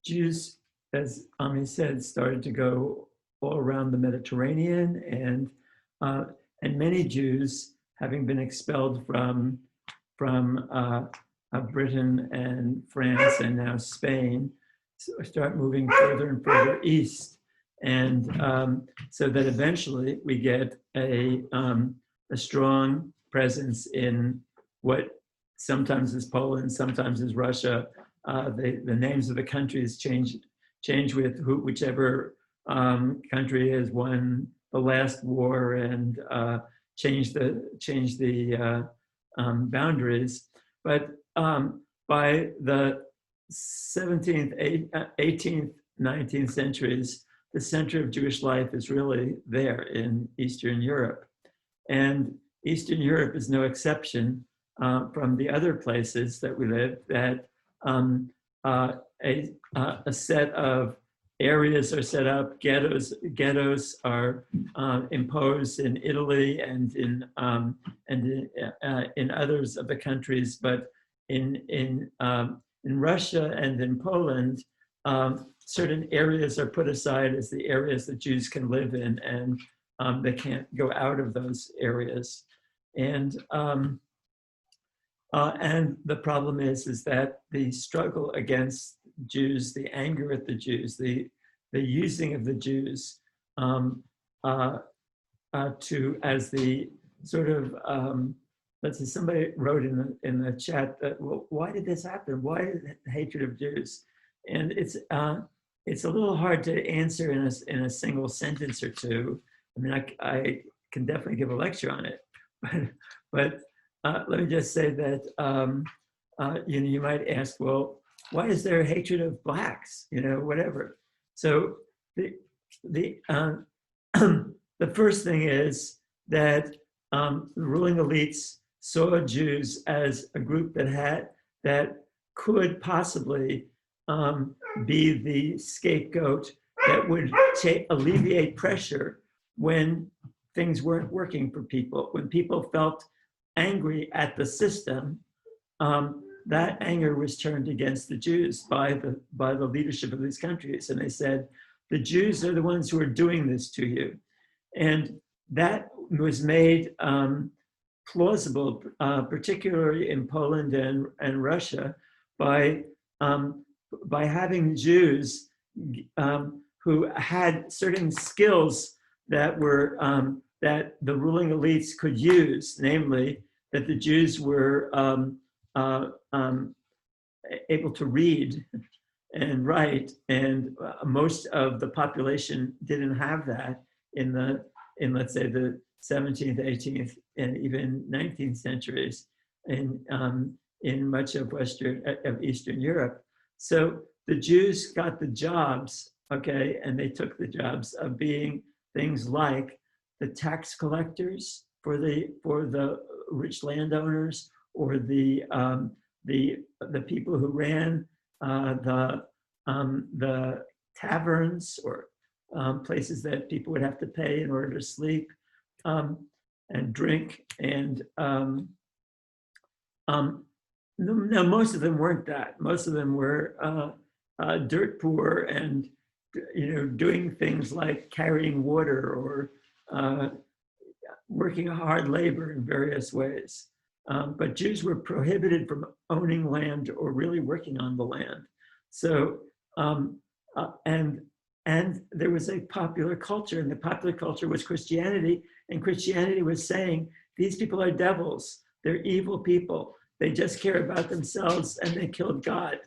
Jews, as Ami said, started to go all around the Mediterranean, and many Jews, having been expelled from Britain and France and now Spain, start moving further and further east, and so that eventually we get a strong presence in what sometimes is Poland, sometimes is Russia. The names of the countries change with whichever country has won the last war and change the boundaries. But by the 17th, 18th, 19th centuries, the center of Jewish life is really there in Eastern Europe. And Eastern Europe is no exception from the other places that we live, that a set of areas are set up, ghettos are imposed in Italy and in others of the countries, but in Russia and in Poland, certain areas are put aside as the areas that Jews can live in, and they can't go out of those areas. And the problem is that the struggle against Jews, the anger at the Jews, the using of the Jews to as the sort of let's see, somebody wrote in the chat that, well, why did this happen? Why the hatred of Jews? And it's a little hard to answer in a single sentence or two. I mean, I can definitely give a lecture on it, but let me just say that you might ask, well, why is there hatred of blacks? Whatever. So the first thing is that the ruling elites saw Jews as a group that could possibly be the scapegoat that would alleviate pressure when things weren't working for people, when people felt angry at the system. That anger was turned against the Jews by the leadership of these countries, and they said, the Jews are the ones who are doing this to you. And that was made plausible, particularly in Poland and Russia, by having Jews who had certain skills that were that the ruling elites could use, namely that the Jews were able to read and write, and most of the population didn't have that in let's say the 17th, 18th, and even 19th centuries in much of Eastern Europe. So the Jews got the jobs, okay, and they took the jobs of being things like the tax collectors for the rich landowners, or the people who ran the taverns, or places that people would have to pay in order to sleep and drink. And no, most of them weren't that. Most of them were dirt poor and doing things like carrying water or working hard labor in various ways. But Jews were prohibited from owning land or really working on the land. So, and there was a popular culture, and the popular culture was Christianity, and Christianity was saying, these people are devils, they're evil people, they just care about themselves, and they killed God,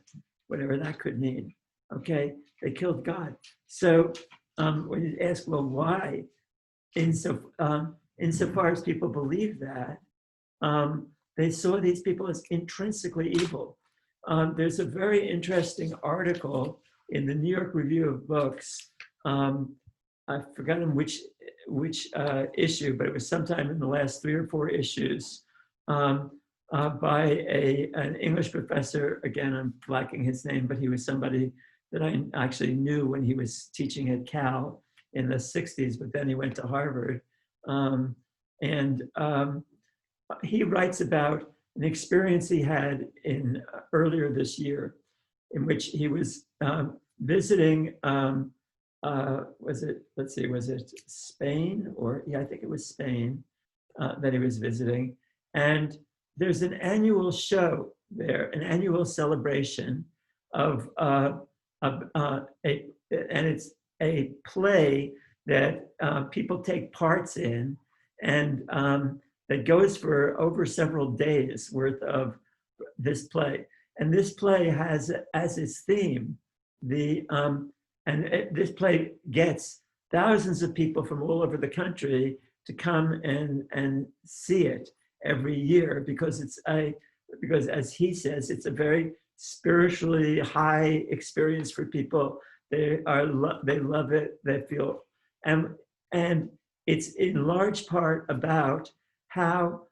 whatever that could mean, okay? They killed God. So when you ask, well, why? Insofar as people believe that, they saw these people as intrinsically evil. there's a very interesting article in the New York Review of Books. I've forgotten which issue, but it was sometime in the last 3 or 4 issues, by an English professor. Again, I'm blacking his name, but he was somebody that I actually knew when he was teaching at Cal in the 60s, but then he went to Harvard. He writes about an experience he had earlier this year, in which he was visiting, was it Spain? Yeah, I think it was Spain that he was visiting. And there's an annual show there, an annual celebration of, and it's a play that people take parts in, and that goes for over several days worth of this play. And this play has as its theme this play gets thousands of people from all over the country to come and see it every year, because because as he says, it's a very spiritually high experience for people. They love it. They feel, and it's in large part about how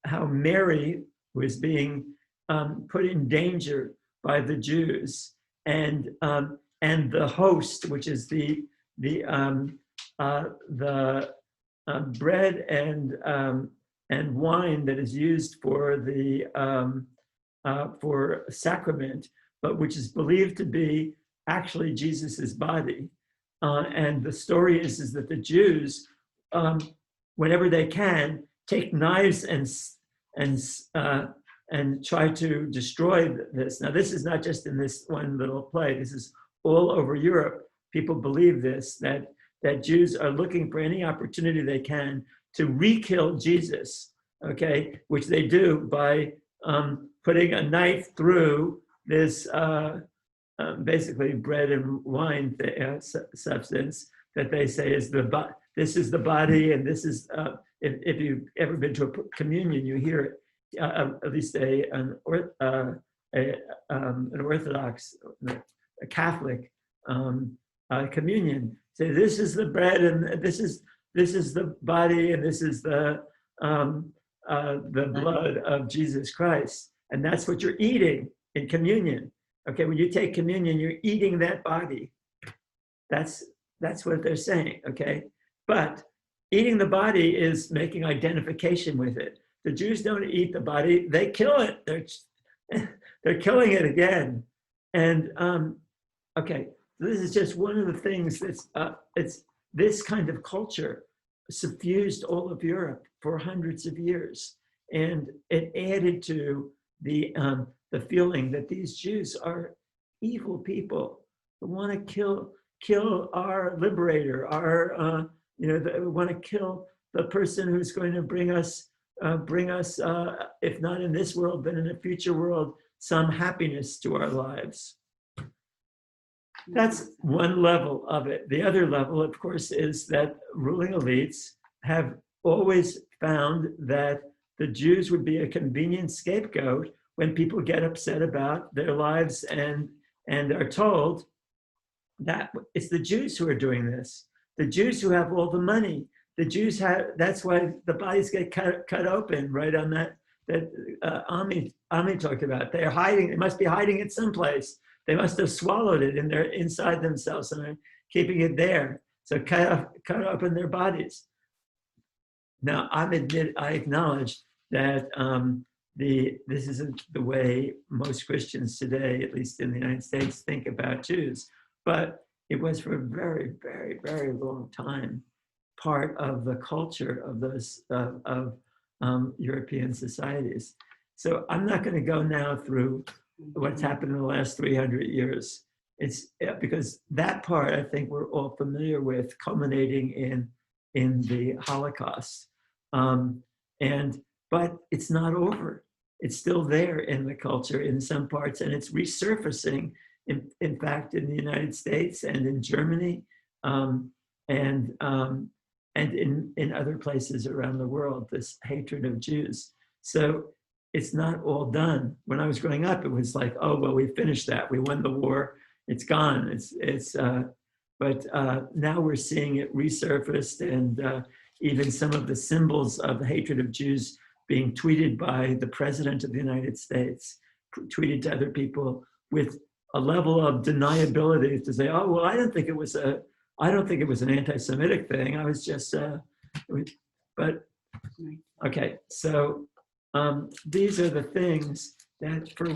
how Mary was being put in danger by the Jews, and the host, which is the bread and wine that is used for for sacrament, but which is believed to be actually Jesus's body. And the story is that the Jews, whenever they can, take knives and try to destroy this. Now, this is not just in this one little play. This is all over Europe. People believe this, that Jews are looking for any opportunity they can to re-kill Jesus, okay, which they do by putting a knife through this basically bread and wine substance that they say is this is the body, and this is, if you've ever been to a communion, you hear it. At least an Orthodox, a Catholic communion. Say, this is the bread, and this is the body, and this is the blood of Jesus Christ, and that's what you're eating in communion. Okay, when you take communion, you're eating that body. That's what they're saying. Okay, but eating the body is making identification with it. The Jews don't eat the body; they kill it. They're killing it again. And okay, this is just one of the things that's it's this kind of culture suffused all of Europe for hundreds of years, and it added to the feeling that these Jews are evil people who want to kill our liberator, our they want to kill the person who's going to bring us, if not in this world, but in a future world, some happiness to our lives. That's one level of it. The other level, of course, is that ruling elites have always found that the Jews would be a convenient scapegoat when people get upset about their lives and are told that it's the Jews who are doing this. The Jews who have all the money. The Jews that's why the bodies get cut open, right, on that Ami talked about. They're hiding, they must be hiding it someplace. They must have swallowed it inside themselves and are keeping it there. So cut open their bodies. Now, I acknowledge that this isn't the way most Christians today, at least in the United States, think about Jews. But it was for a very, very, very long time part of the culture of those European societies. So I'm not going to go now through what's happened in the last 300 years. It's because that part I think we're all familiar with, culminating in the Holocaust. But it's not over. It's still there in the culture in some parts, and it's resurfacing. In fact, in the United States and in Germany, and in other places around the world, this hatred of Jews. So it's not all done. When I was growing up, it was like, oh, well, we finished that. We won the war. It's gone. But now we're seeing it resurfaced, and even some of the symbols of hatred of Jews being tweeted by the President of the United States, tweeted to other people with a level of deniability to say, oh, well, I don't think it was an anti-Semitic thing. I was just, but, okay. So these are the things that for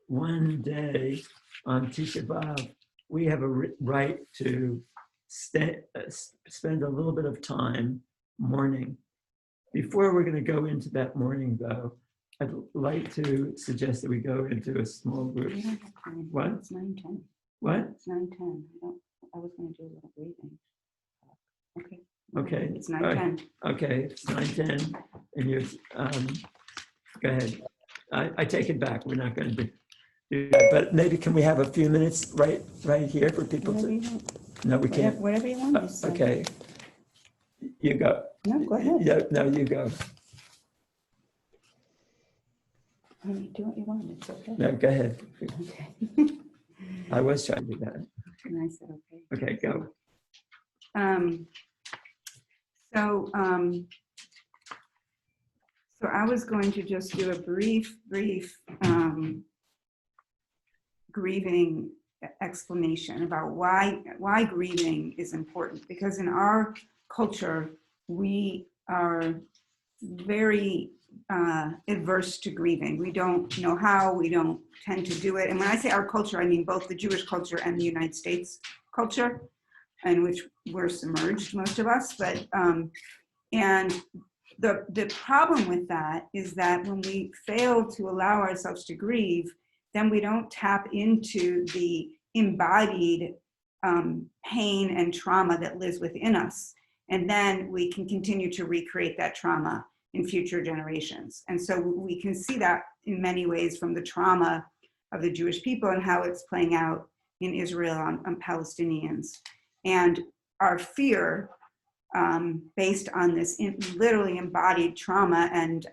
one day on Tisha B'Av, we have a right to spend a little bit of time mourning. Before we're going to go into that mourning, though, I'd like to suggest that we go into a small group. We don't have time. What? It's 9:10. What? It's 9:10. I was going to do a little breathing. Okay. Okay. It's 9:10. Okay, it's 9:10, and you're, go ahead. I take it back. We're not going to do that, but maybe can we have a few minutes right here for people Whatever to? you want. No, we can't. Whatever you want. Just say. Okay. You go. No, go ahead. Yeah, no, you go. Honey, do what you want. It's okay. No, go ahead. Okay. I was trying to do that. And I said, okay. Okay, go. So I was going to just do a brief grieving explanation about why grieving is important, because in our culture we are very adverse to grieving. We don't know how, we don't tend to do it. And when I say our culture, I mean both the Jewish culture and the United States culture, in which we're submerged, most of us. But and the problem with that is that when we fail to allow ourselves to grieve, then we don't tap into the embodied pain and trauma that lives within us. And then we can continue to recreate that trauma in future generations. And so we can see that in many ways from the trauma of the Jewish people and how it's playing out in Israel on Palestinians. And our fear, based on this literally embodied trauma, and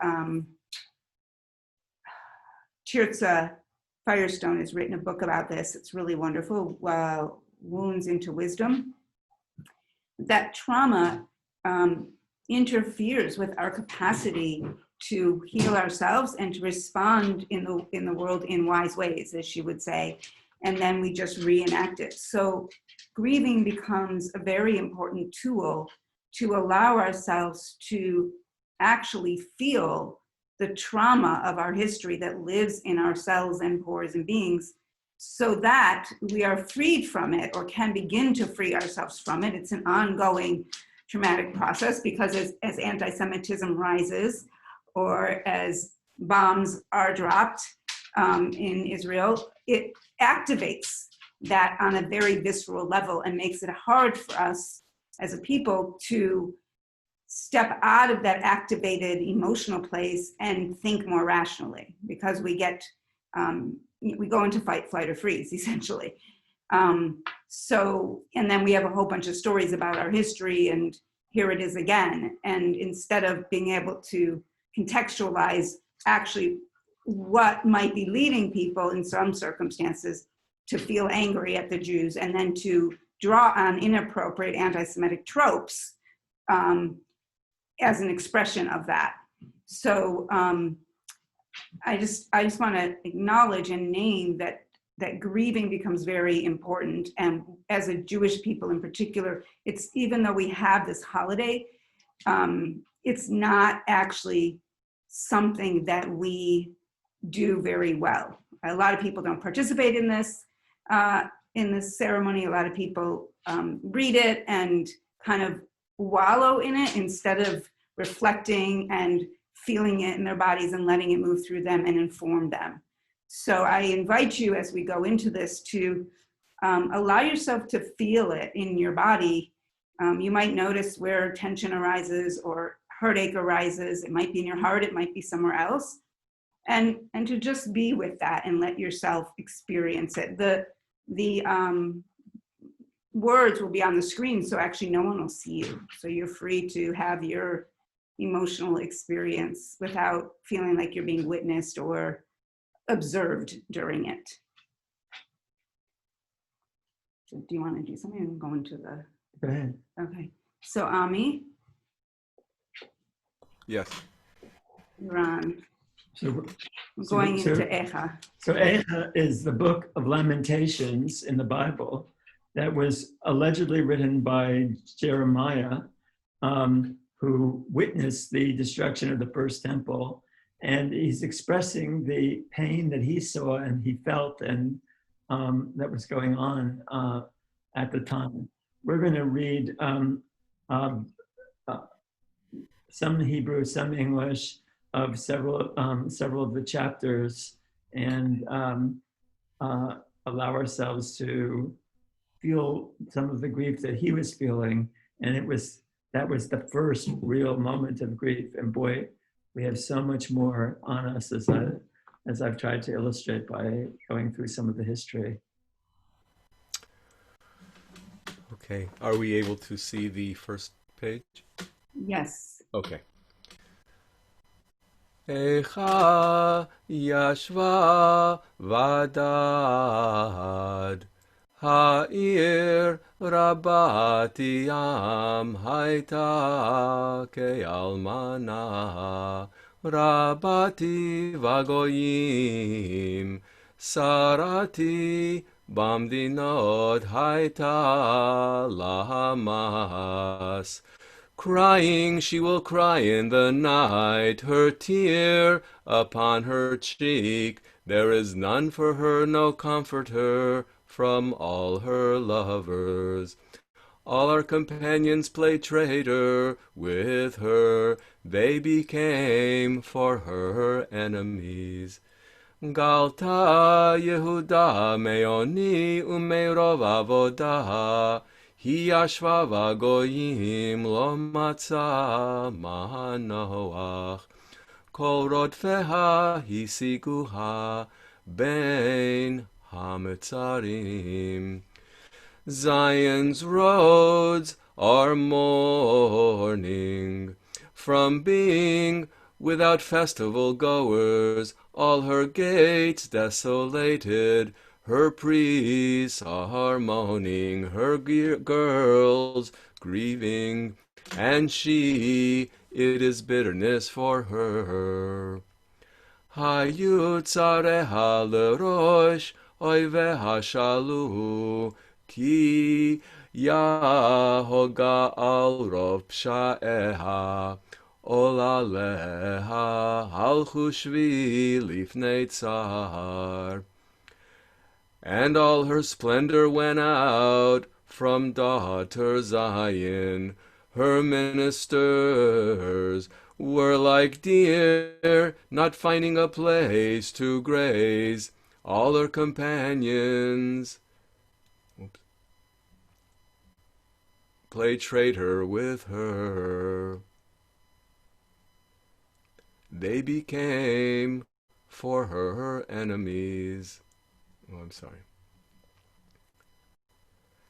Tirza Firestone has written a book about this. It's really wonderful, Wounds into Wisdom. That trauma interferes with our capacity to heal ourselves and to respond in the world in wise ways, as she would say, and then we just reenact it. So grieving becomes a very important tool to allow ourselves to actually feel the trauma of our history that lives in our cells and pores and beings, so that we are freed from it, or can begin to free ourselves from it. It's an ongoing traumatic process, because as anti-Semitism rises, or as bombs are dropped in Israel, it activates that on a very visceral level and makes it hard for us as a people to step out of that activated emotional place and think more rationally, because we go into fight, flight, or freeze, essentially. So, and then we have a whole bunch of stories about our history, and here it is again. And instead of being able to contextualize actually what might be leading people in some circumstances to feel angry at the Jews, and then to draw on inappropriate anti-Semitic tropes as an expression of that. So I just want to acknowledge and name that grieving becomes very important. And as a Jewish people in particular, it's, even though we have this holiday, it's not actually something that we do very well. A lot of people don't participate in this ceremony. A lot of people read it and kind of wallow in it instead of reflecting and feeling it in their bodies and letting it move through them and inform them. So I invite you, as we go into this, to allow yourself to feel it in your body. You might notice where tension arises or heartache arises. It might be in your heart, it might be somewhere else. And to just be with that and let yourself experience it. The words will be on the screen, so actually no one will see you. So you're free to have your emotional experience without feeling like you're being witnessed or observed during it. So do you want to do something? I'm going to the, Go ahead. okay. So Ami, Yes. you're on. So, I'm going so- into Echa. so Eicha is the book of Lamentations in the Bible that was allegedly written by Jeremiah, who witnessed the destruction of the first temple. And he's expressing the pain that he saw and he felt and that was going on at the time. We're going to read uh, some Hebrew, some English of several of the chapters, and allow ourselves to feel some of the grief that he was feeling. And that was the first real moment of grief. And boy, we have so much more on us as I've tried to illustrate by going through some of the history. Okay. Are we able to see the first page? Yes. Okay. Echa yashva vadad ha'ir rabati yam haita ke'almana rabati vagoyim sarati bamdinod haita lahamas. Crying, she will cry in the night, her tear upon her cheek. There is none for her, no comforter from all her lovers. All our companions play traitor with her. They became for her enemies. Galta Yehuda meoni umeirov avodah. Hi yashva vagoyim lo matza manoach. Kol rodfeha hisiguha ben hametzarim. Zion's roads are mourning from being without festival goers, all her gates desolated. Her priests are moaning, her girls grieving, and she, it is bitterness for her. Hayutzareha lerosh oiveha shalu, ki yahoga al rov psha'eha, olaleha halchu shvi lifnei tzar. And all her splendor went out from daughter Zion. Her ministers were like deer, not finding a place to graze. All her companions played traitor with her. They became for her enemies. Oh, I'm sorry.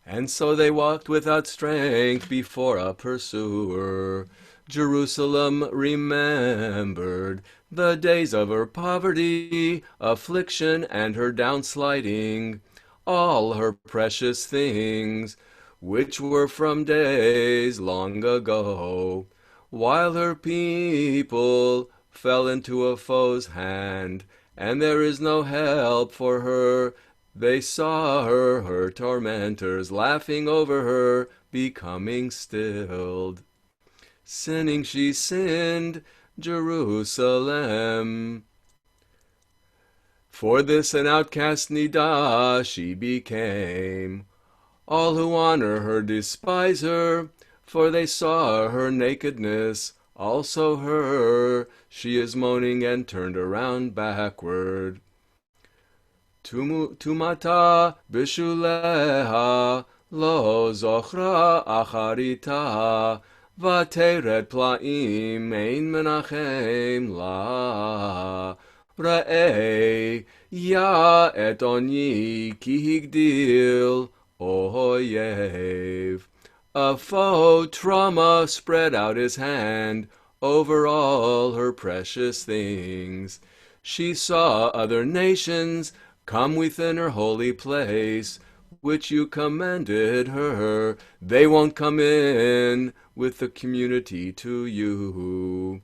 And so they walked without strength before a pursuer. Jerusalem remembered the days of her poverty, affliction, and her downsliding, all her precious things, which were from days long ago, while her people fell into a foe's hand, and there is no help for her. They saw her, her tormentors, laughing over her, becoming stilled. Sinning she sinned, Jerusalem. For this an outcast Nidah she became. All who honor her despise her, for they saw her nakedness. Also her, she is moaning and turned around backward. Tumata bishuleha lo zochra acharita vateret plaim ein menachem la ra'ei ya et oni ki higdil oyev. A foe trauma spread out his hand. over all her precious things. She saw other nations come within her holy place, which you commanded her. They won't come in with the community to you.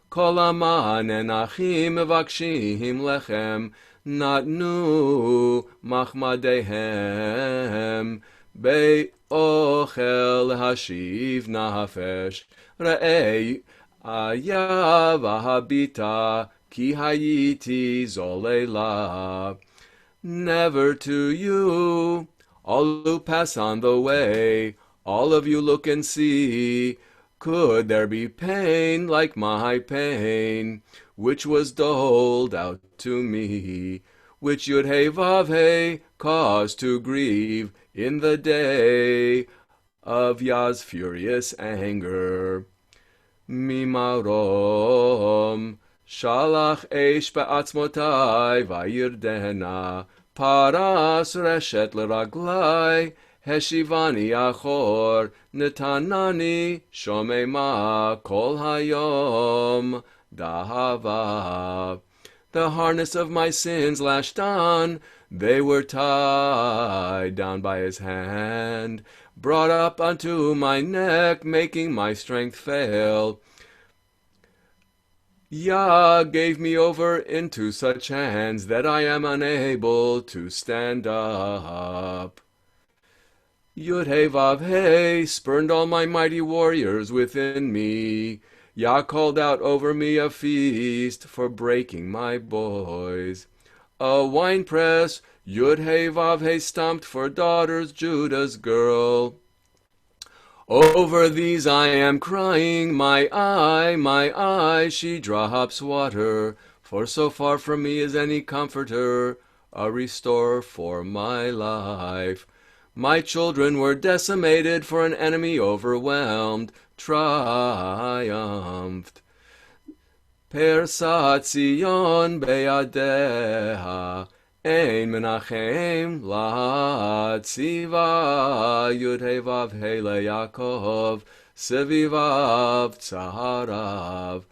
Kol aman enachim mevakshim lechem, natnu machmadehem, be'ochel hashiv nafesh, re'ei ayav habita, ki hayiti zolela. Never to you, all who pass on the way, all of you look and see, could there be pain like my pain, which was doled out to me, which Yud Hey Vav Hey caused to grieve in the day of Yah's furious anger. Mimarom shalach eish be'atzmotai vayirdena, paras reshet l'raglai, heshivani achor, netanani shomema kol hayom dahava. The harness of my sins lashed on, they were tied down by his hand, brought up unto my neck, making my strength fail. Yah gave me over into such hands that I am unable to stand up. Yud Hey Vav Hey spurned all my mighty warriors within me. Yah called out over me a feast for breaking my boys. A winepress, Yud Hey Vav Hey stomped for daughters, Judah's girl. Over these I am crying, my eye, she drops water. For so far from me is any comforter, a restorer for my life. My children were decimated, for an enemy overwhelmed, triumphed. Persat Zion beyadeha, ein menachem latziva, Yud Hey Vav Hey leYaakov, sevivav tzaharav.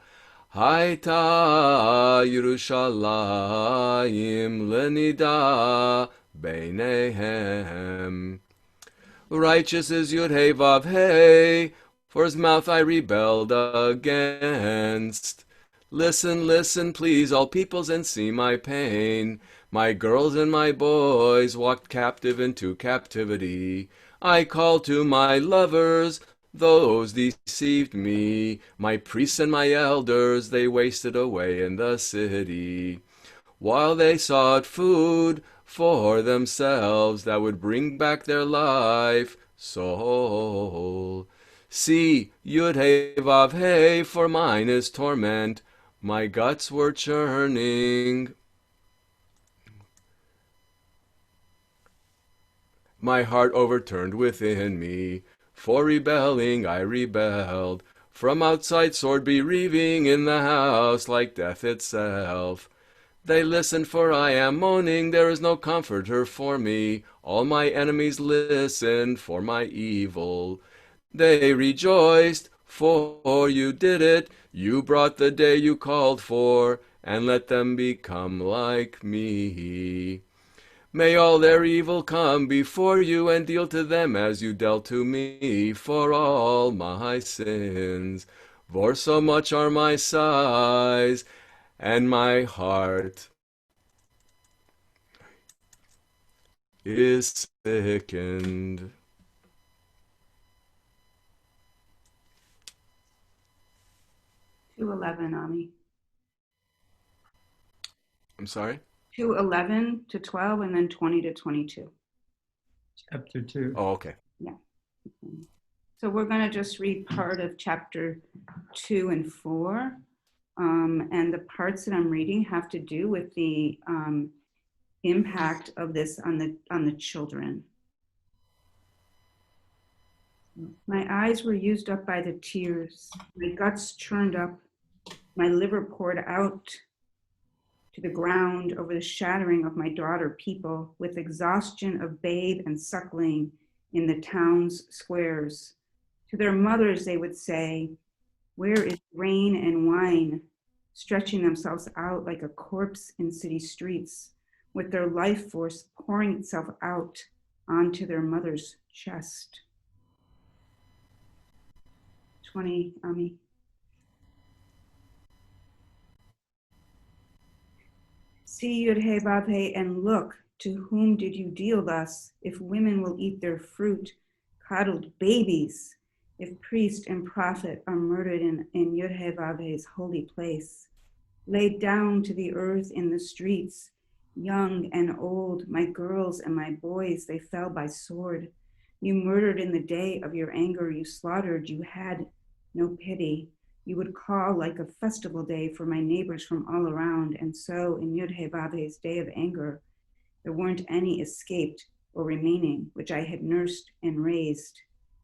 Haita Yerushalayim lenida beinehem. Righteous is Yud Hey Vav Hey, for his mouth I rebelled against. Listen, listen, please, all peoples, and see my pain. My girls and my boys walked captive into captivity. I called to my lovers, those deceived me. My priests and my elders, they wasted away in the city. While they sought food for themselves that would bring back their life, soul. See, Yud Hey Vav Hey, for mine is torment. My guts were churning. My heart overturned within me. For rebelling I rebelled. From outside sword bereaving in the house like death itself. They listened, for I am moaning, there is no comforter for me. All my enemies listened for my evil. They rejoiced, for you did it. You brought the day you called for, and let them become like me. May all their evil come before you, and deal to them as you dealt to me for all my sins. For so much are my sighs, and my heart is sickened. To 11, Ami. I'm sorry? To 11 to 12, and then 20 to 22. Chapter 2. Oh, okay. So we're going to just read part of chapter 2 and 4. And the parts that I'm reading have to do with the impact of this on the children. My eyes were used up by the tears. My guts churned up. My liver poured out to the ground over the shattering of my daughter people, with exhaustion of babe and suckling in the town's squares. To their mothers they would say, Where is grain and wine, stretching themselves out like a corpse in city streets, with their life force pouring itself out onto their mother's chest? 20, Ami. See Yud-He Vav-He and look, to whom did you deal thus? If women will eat their fruit, coddled babies, if priest and prophet are murdered in Yud-He Vav-He's holy place, laid down to the earth in the streets, young and old, my girls and my boys, they fell by sword. You murdered in the day of your anger, you slaughtered, you had no pity. You would call like a festival day for my neighbors from all around, and so in Yud-He Vav-He's day of anger, there weren't any escaped or remaining, which I had nursed and raised.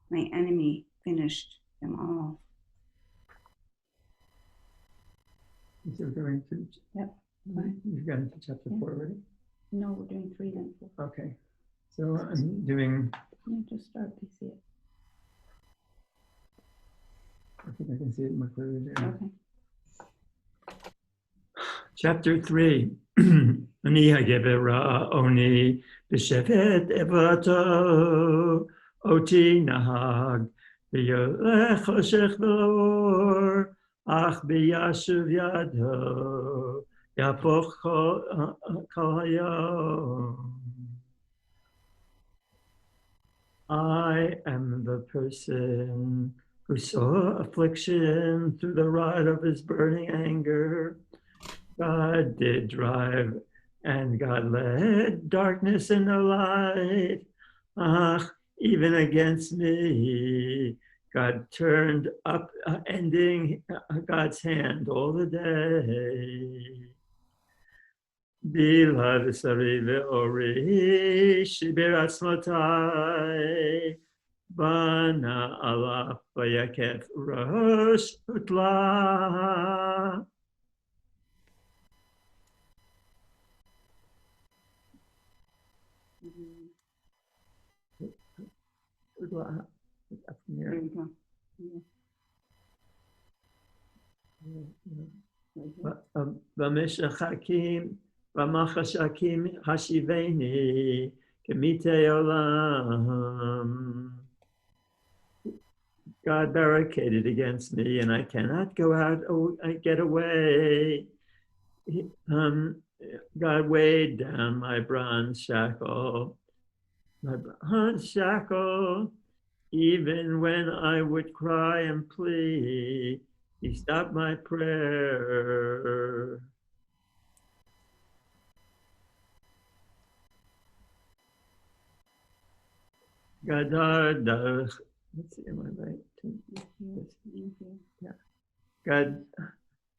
My enemy finished them all. Is it going to? Yep. You've gotten to chapter 4 already? No, we're doing 3 then 4. Okay. So I'm doing. Yeah, just start to see it. I think I can see it more clearly there. Okay. Chapter 3. Ani hagevera oni b'shevet evato oti nahag v'yolech choshech v'or ach b'yashuv yado yapoch kol hayom. I am the person who saw affliction through the rod of his burning anger. God did drive, and God led darkness in the light. Even against me, God turned up, ending God's hand all the day. Bila v'sari ve'ori shibir atzmotai bana alaf v'yakef rosh utla. There you go. V'meshachakim v'machashakim hashiveni k'mitei olam. God barricaded against me, and I cannot go out. I get away. God weighed down my bronze shackle. My bronze shackle. Even when I would cry and plead, he stopped my prayer. Gadar darach. Let's see, am I right? Yeah.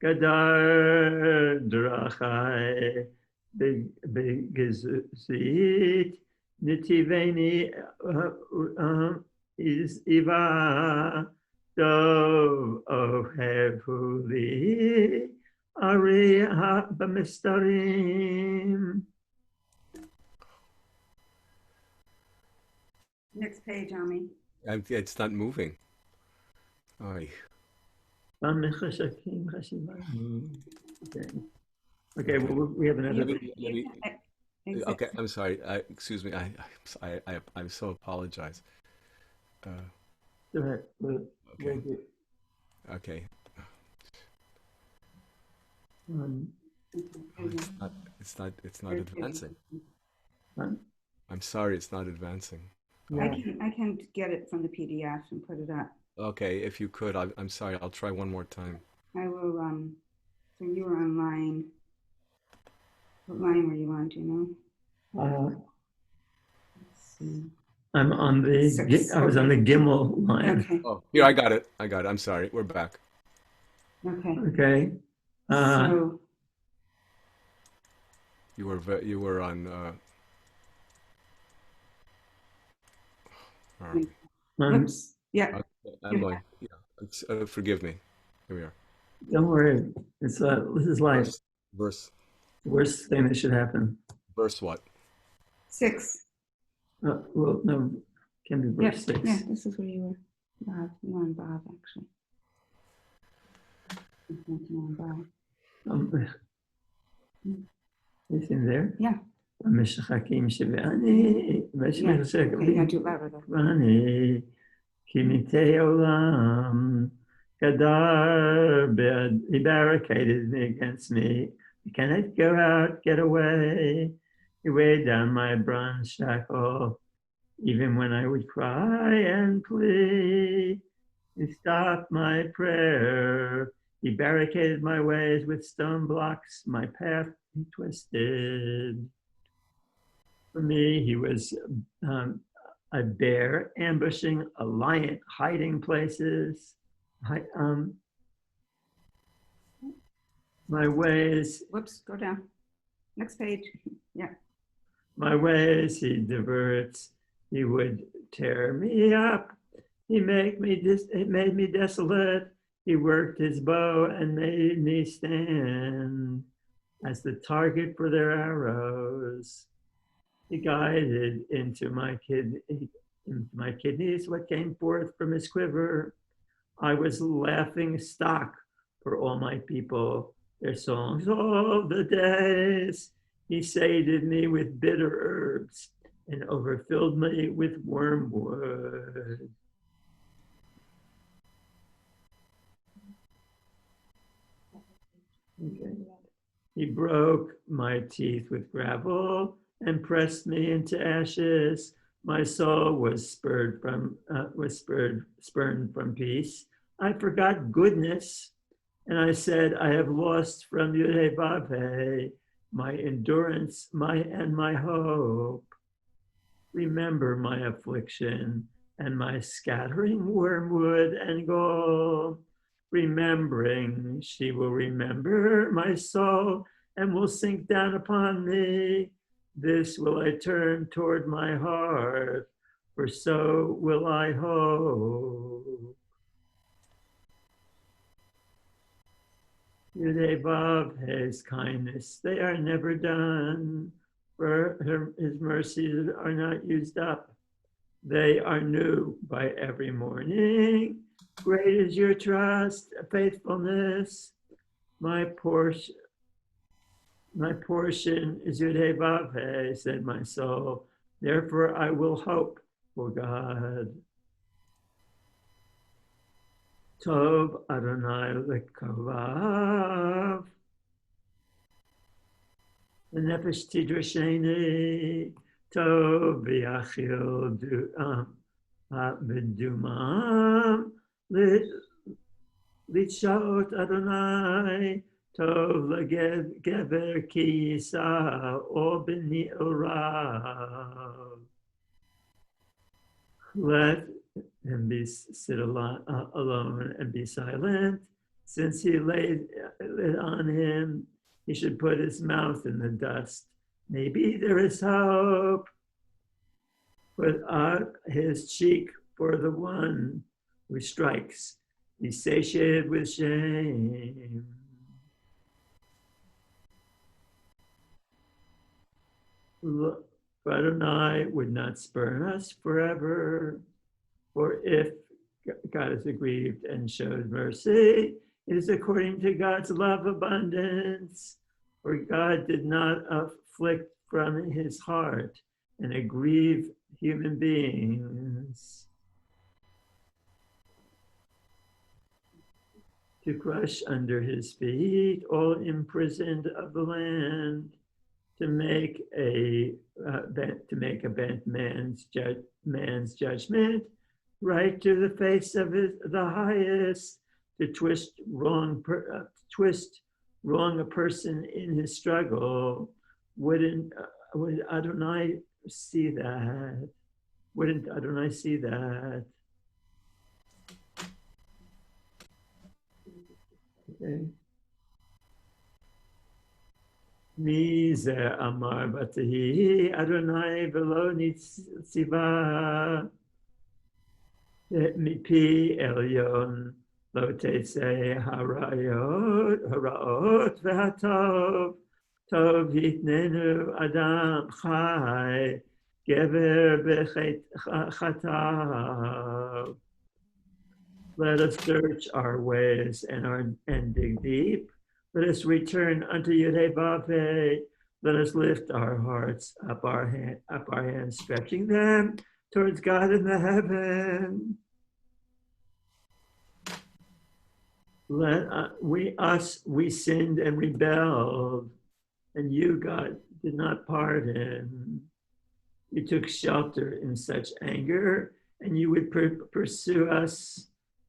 Gadar darachai begezit nitiveni is Iva Dov Ohevuli Ari Bamistarim. Next page, Ami. It's not moving. Oy. Okay, well, we have another. Okay, I'm sorry. Excuse me. I so apologize. Go ahead. Okay. Okay. It's not advancing. I'm sorry, it's not advancing. Yeah. I can get it from the PDF and put it up. Okay, if you could, I'm sorry. I'll try one more time. I will. So you were on line. What line were you on? Do you know? Let's see. I'm on the. I was on the Gimel line. Okay. Oh, here I got it. I'm sorry. We're back. Okay. Okay. So You were on. All right. oops. Yeah. I'm going. Yeah. Forgive me. Here we are. Don't worry. It's this is life. Verse. Worst thing that should happen. Verse what? 6. Well, no, can be verse 6. Yeah, this is where you were. Bob, you were on Bob, actually. Is in there? Yeah. המשחקים שבאני, Yeah. Okay, yeah, do it louder though. ואני, כמיתי עולם, he barricaded me against me. I cannot go out, get away. He weighed down my bronze shackle, even when I would cry and plead. He stopped my prayer. He barricaded my ways with stone blocks. My path he twisted. For me, he was a bear ambushing a lion, hiding places. My ways. Whoops, go down. Next page. Yeah. My ways he diverts. He would tear me up. It made me desolate. He worked his bow and made me stand as the target for their arrows. He guided into my kidneys what came forth from his quiver. I was laughing stock for all my people, their songs all the days. He sated me with bitter herbs and overfilled me with wormwood. Okay. He broke my teeth with gravel and pressed me into ashes. My soul was spurned from peace. I forgot goodness, and I said, I have lost from Yudhe Bave my endurance, my hope. Remember my affliction and my scattering wormwood and gall. Remembering, she will remember my soul and will sink down upon me. This will I turn toward my heart, for so will I hope. Yudhe B'Av, his kindness, they are never done, for his mercies are not used up. They are new by every morning. Great is your trust, faithfulness. My portion is Yudhe B'Av, said my soul. Therefore I will hope for God. Tov Adonai lekavav. The nefesh tidrasheni. Tov v'yachil b'dumam. Litshot Adonai. Tov legever ki yisa or b'ni orav. Let him sit alone and be silent. Since he laid it on him, he should put his mouth in the dust. Maybe there is hope. Put out his cheek for the one who strikes. Be satiated with shame. Look, Adonai would not spurn us forever. For if God is aggrieved and shows mercy, it is according to God's love abundance. For God did not afflict from his heart and aggrieve human beings. To crush under his feet all imprisoned of the land, to make a bent man's judgment right to the face of the highest, to twist wrong a person in his struggle. Would Adonai see that? Wouldn't Adonai see that? Okay. Mi ze amar batahi Adonai velo nitziva mipi elyon lo tetzeh haraot v'hatov tov hitnenu adam chai gever b'chatav. Let us search our ways and dig deep. Let us return unto Yudhe. Let us lift our hearts up our hands, stretching them towards God in the heaven. We sinned and rebelled, and you, God, did not pardon. You took shelter in such anger, and you would pursue us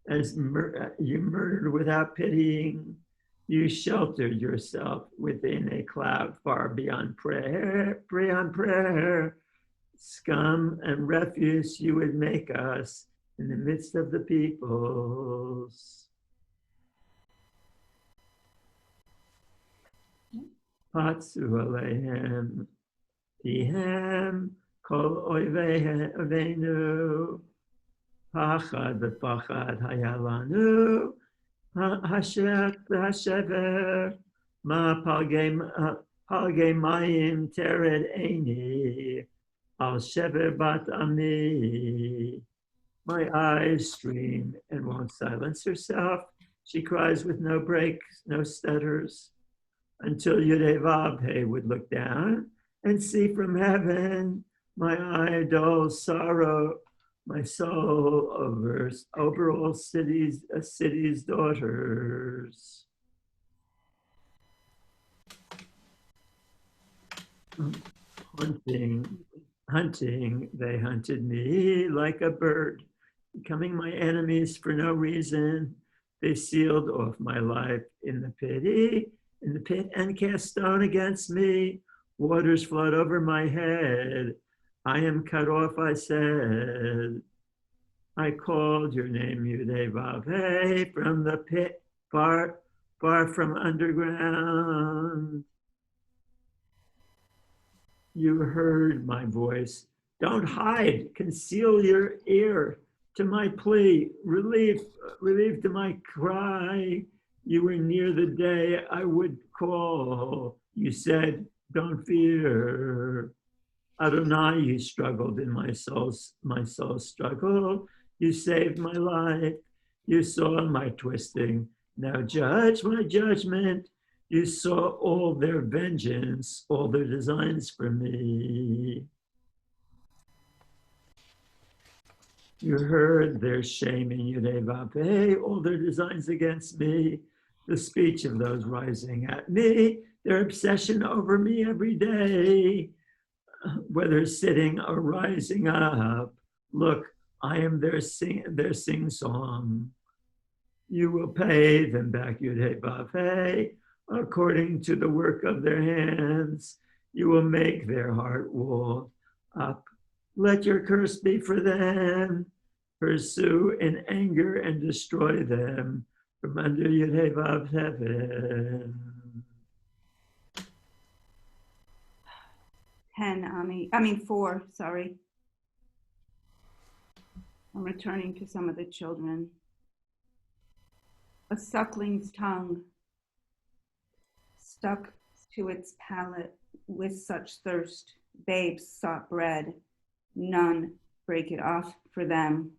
as you murdered without pitying. You sheltered yourself within a cloud far beyond prayer. Scum and refuse you would make us in the midst of the peoples. Patsu alehem, tihem, kol oiveinu, pachad v'pachad hayalanu, hashever, ma palge mayim tered eini, al shever bat ami. My eyes stream and won't silence herself. She cries with no breaks, no stutters, until Yudhe would look down and see from heaven my idol sorrow, my soul over all cities, a city's daughters. Hunting, they hunted me like a bird, becoming my enemies for no reason. They sealed off my life in the pit and cast stone against me. Waters flood over my head. I am cut off, I said. I called your name, Yudhe, from the pit, far from underground. You heard my voice. Don't hide, conceal your ear to my plea, relief to my cry. You were near the day I would call. You said, don't fear. Adonai, you struggled in my soul's struggle. You saved my life. You saw my twisting. Now judge my judgment. You saw all their vengeance, all their designs for me. You heard their shame in Yudhe, all their designs against me, the speech of those rising at me, their obsession over me every day, whether sitting or rising up. Look, I am their sing-song. You will pay them back, Yudhe, according to the work of their hands. You will make their heart wall up. Let your curse be for them. Pursue in anger and destroy them from under Yudhe heaven. 4, sorry. I'm returning to some of the children. A suckling's tongue stuck to its palate with such thirst. Babes sought bread. None break it off for them.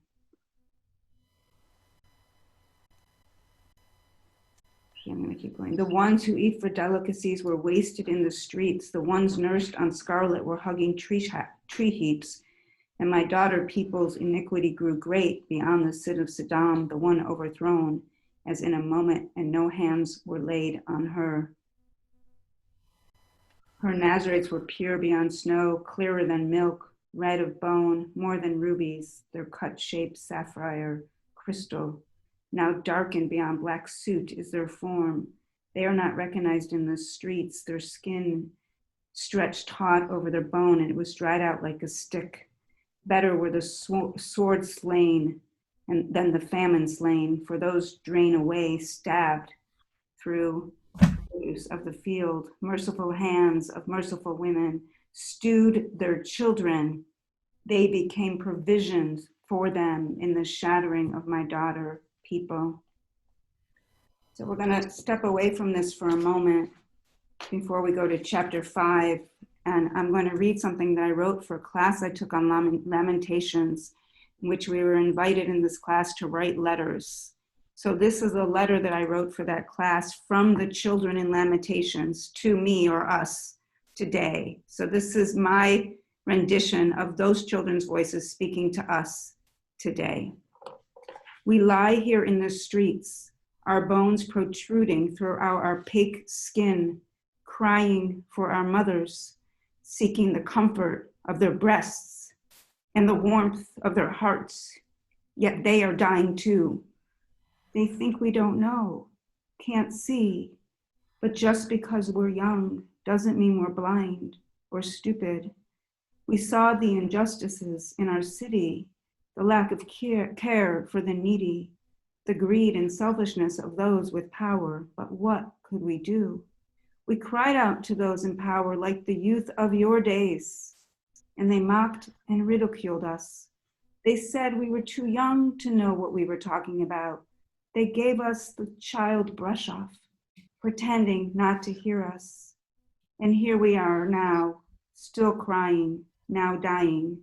Okay, I'm going to keep going. The ones who eat for delicacies were wasted in the streets. The ones nursed on scarlet were hugging tree heaps. And my daughter people's iniquity grew great beyond the Cid of Saddam, the one overthrown, as in a moment, and no hands were laid on her. Her Nazarites were pure beyond snow, clearer than milk, red of bone, more than rubies, their cut-shaped sapphire, crystal. Now darkened beyond black soot is their form. They are not recognized in the streets. Their skin stretched taut over their bone, and it was dried out like a stick. Better were the sword slain than the famine slain, for those drain away, stabbed through produce of the field. Merciful hands of merciful women stewed their children. They became provisions for them in the shattering of my daughter people. So we're going to step away from this for a moment before we go to chapter 5. And I'm going to read something that I wrote for a class I took on Lamentations. in which we were invited in this class to write letters. So this is a letter that I wrote for that class from the children in Lamentations to me or us today. So this is my rendition of those children's voices speaking to us today. We lie here in the streets, our bones protruding through our opaque skin, crying for our mothers, seeking the comfort of their breasts and the warmth of their hearts, yet they are dying too. They think we don't know, can't see, but just because we're young doesn't mean we're blind or stupid. We saw the injustices in our city, the lack of care for the needy, the greed and selfishness of those with power, but what could we do? We cried out to those in power like the youth of your days, and they mocked and ridiculed us. They said we were too young to know what we were talking about. They gave us the child brush off, pretending not to hear us. And here we are now, still crying, now dying.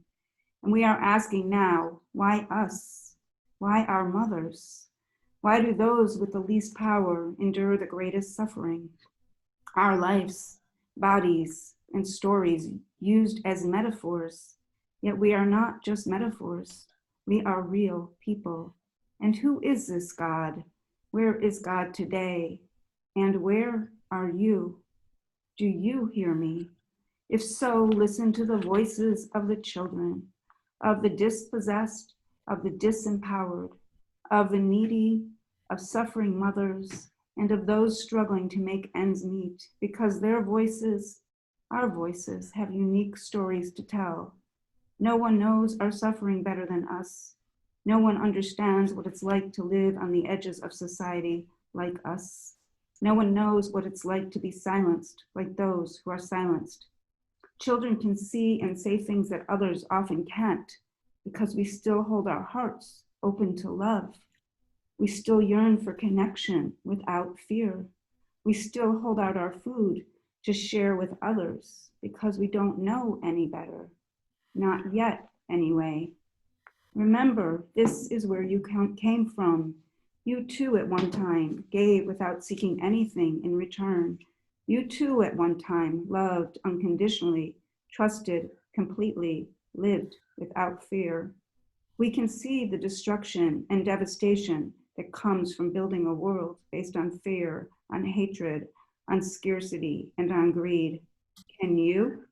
And we are asking now, why us? Why our mothers? Why do those with the least power endure the greatest suffering? Our lives, bodies, and stories used as metaphors, yet we are not just metaphors. We are real people. And who is this God? Where is God today? And where are you? Do you hear me? If so, listen to the voices of the children, of the dispossessed, of the disempowered, of the needy, of suffering mothers, and of those struggling to make ends meet, because their voices, our voices, have unique stories to tell. No one knows our suffering better than us. No one understands what it's like to live on the edges of society like us. No one knows what it's like to be silenced like those who are silenced. Children can see and say things that others often can't because we still hold our hearts open to love. We still yearn for connection without fear. We still hold out our food to share with others because we don't know any better. Not yet, anyway. Remember, this is where you came from. You too at one time gave without seeking anything in return. You too at one time loved unconditionally, trusted completely, lived without fear. We can see the destruction and devastation that comes from building a world based on fear, on hatred, on scarcity, and on greed. Can you?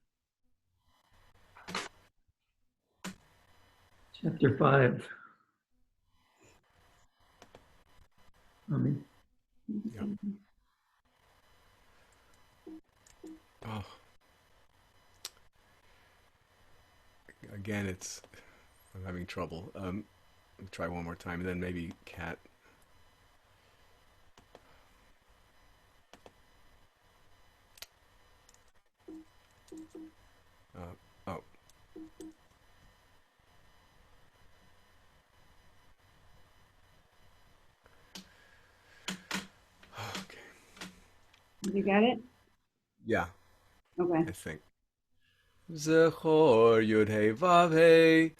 Chapter 5. Mommy. Yeah. Oh. Again, I'm having trouble. I'll try one more time, and then maybe Kat. Oh. Okay. You got it? Yeah, Okay. I think. Zechor Yud Hey Vav Hey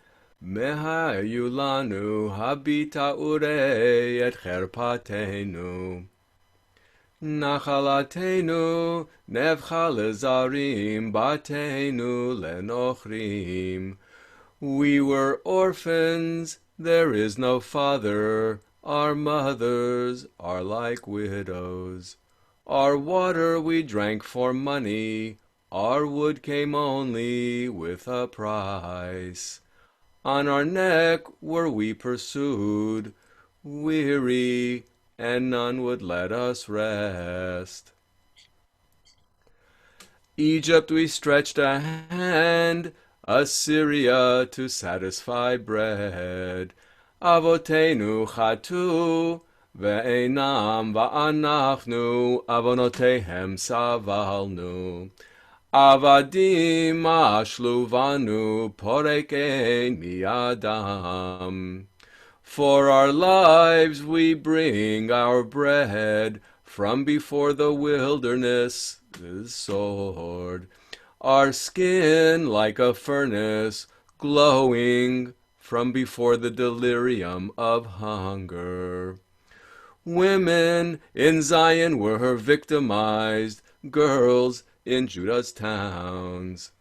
Mehayu Lanu Habita Urei Et Cherpatenu Nachalatenu Nevcha Lezarim Batenu Lenochrim. We were orphans, there is no father, our mothers are like widows. Our water we drank for money, our wood came only with a price. On our neck were we pursued, weary, and none would let us rest. Egypt we stretched a hand, Assyria to satisfy bread. Avotenu chatu, ve'enam va'anachnu, avonotehem savalnu. Avadim ashluvanu, poreke miadam. For our lives we bring our bread from before the wilderness, the sword. Our skin like a furnace, glowing from before the delirium of hunger. Women in Zion were victimized, girls in Judah's towns.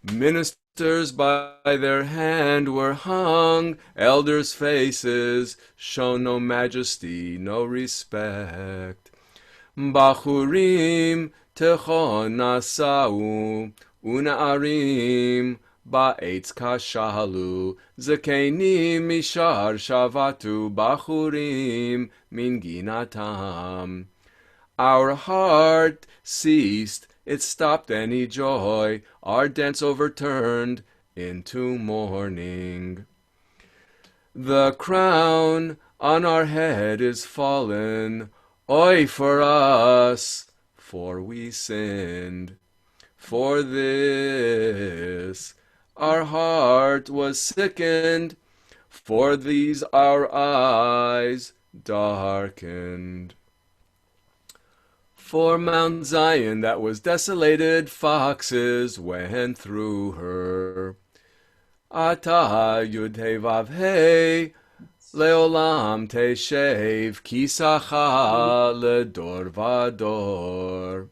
Ministers by their hand were hung, elders' faces shown no majesty, no respect. Bachurim techon nasau, una'arim ba'etz kashalu, zakenim mishar shavatu, bachurim min ginatam. Our heart ceased, it stopped any joy, our dance overturned into mourning. The crown on our head is fallen, oy for us, for we sinned. For this our heart was sickened, for these our eyes darkened. For Mount Zion that was desolated, foxes went through her. Ata Yud Hei Vav Hei, Leolam Teshev, Kisacha Ledor Vador.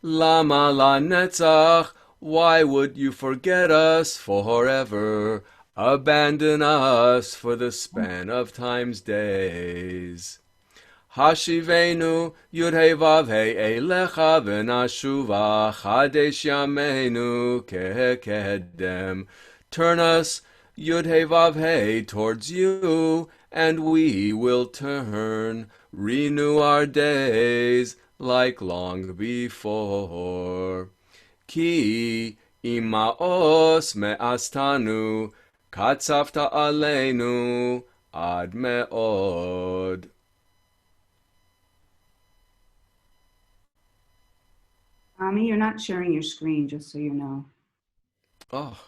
Lama La Netzach, why would you forget us forever, abandon us for the span of time's days? Hashivenu Yud Hei Vav Hei Eilecha v'nashuva Chadesh Yameinu Kekedem. Turn us, Yud Hei Vav Hei, towards you, and we will turn. Renew our days like long before. Ki imaos me'astanu katzafta aleinu ad me'od. Ami, you're not sharing your screen, just so you know. Oh,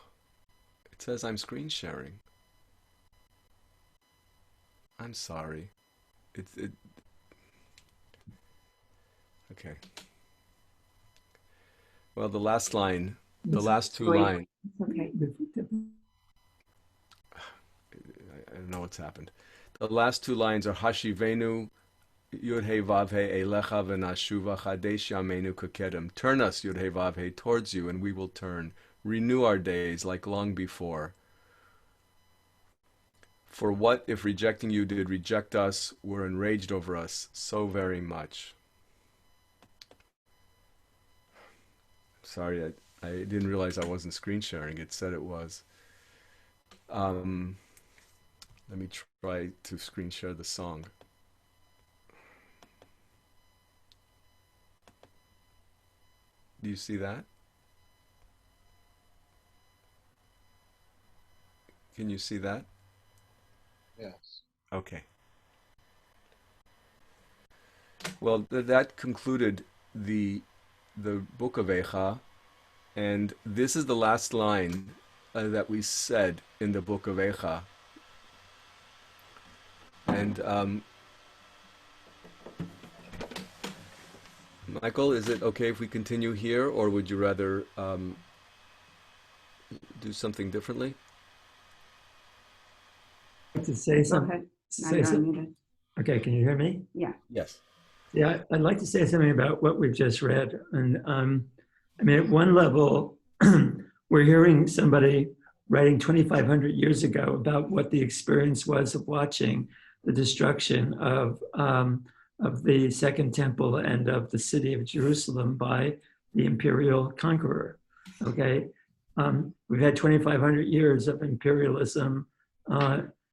it says I'm screen sharing. I'm sorry. Okay. Well, the last line, the last two Wait. lines, Okay. I don't know what's happened. The last two lines are Hashivenu Yud Hei Vav Hei Eilecha v'nashuva Chadesh Yameinu Kekedem. Turn us, Yud Hei Vav Hei, towards you, and we will turn. Renew our days like long before. For what if rejecting you did reject us, were enraged over us so very much? Sorry, I didn't realize I wasn't screen sharing. It said it was. Let me try to screen share the song. Do you see that? Can you see that? Yes. Okay. Well, that concluded the book of Eicha, and this is the last line that we said in the book of Eicha. And Michael, is it okay if we continue here, or would you rather do something differently? To say Go something. ahead. Now Say you're something. unmuted. Okay, can you hear me? Yeah. Yes. Yeah, I'd like to say something about what we've just read. And I mean, at one level, we're hearing somebody writing 2,500 years ago about what the experience was of watching the destruction of the Second Temple and of the city of Jerusalem by the imperial conqueror. Okay, we've had 2,500 years of imperialism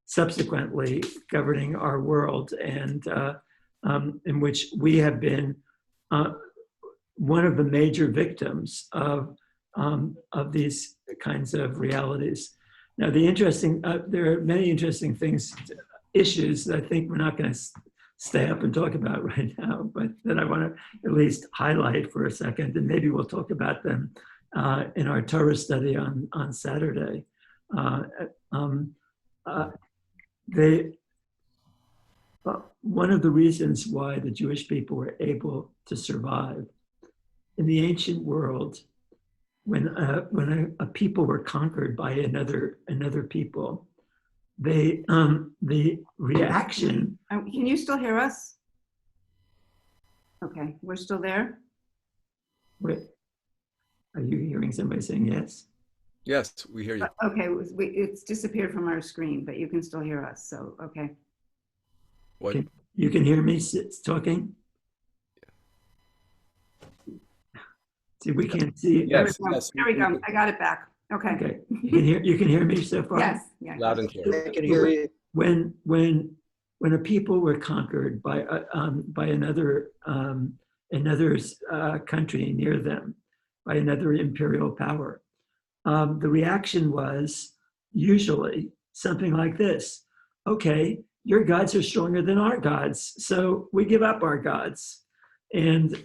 subsequently governing our world, and in which we have been one of the major victims of these kinds of realities. Now, there are many interesting issues that I think we're not going to stay up and talk about right now, but that I want to at least highlight for a second, and maybe we'll talk about them in our Torah study on Saturday. One of the reasons why the Jewish people were able to survive in the ancient world, when a people were conquered by another people, the reaction. Can you still hear us? Okay, we're still there? Wait, are you hearing somebody saying yes? Yes, we hear you. Okay, it's disappeared from our screen, but you can still hear us, so, okay. What? You can hear me talking? See, we can't see it. Yes, There we go. yes, There we we go. can. I got it back. Okay. Okay, you can hear me so far? Yes. Yeah. Loud and clear. I can hear you. When a people were conquered by another country near them, by another imperial power, the reaction was usually something like this: okay, your gods are stronger than our gods, so we give up our gods. And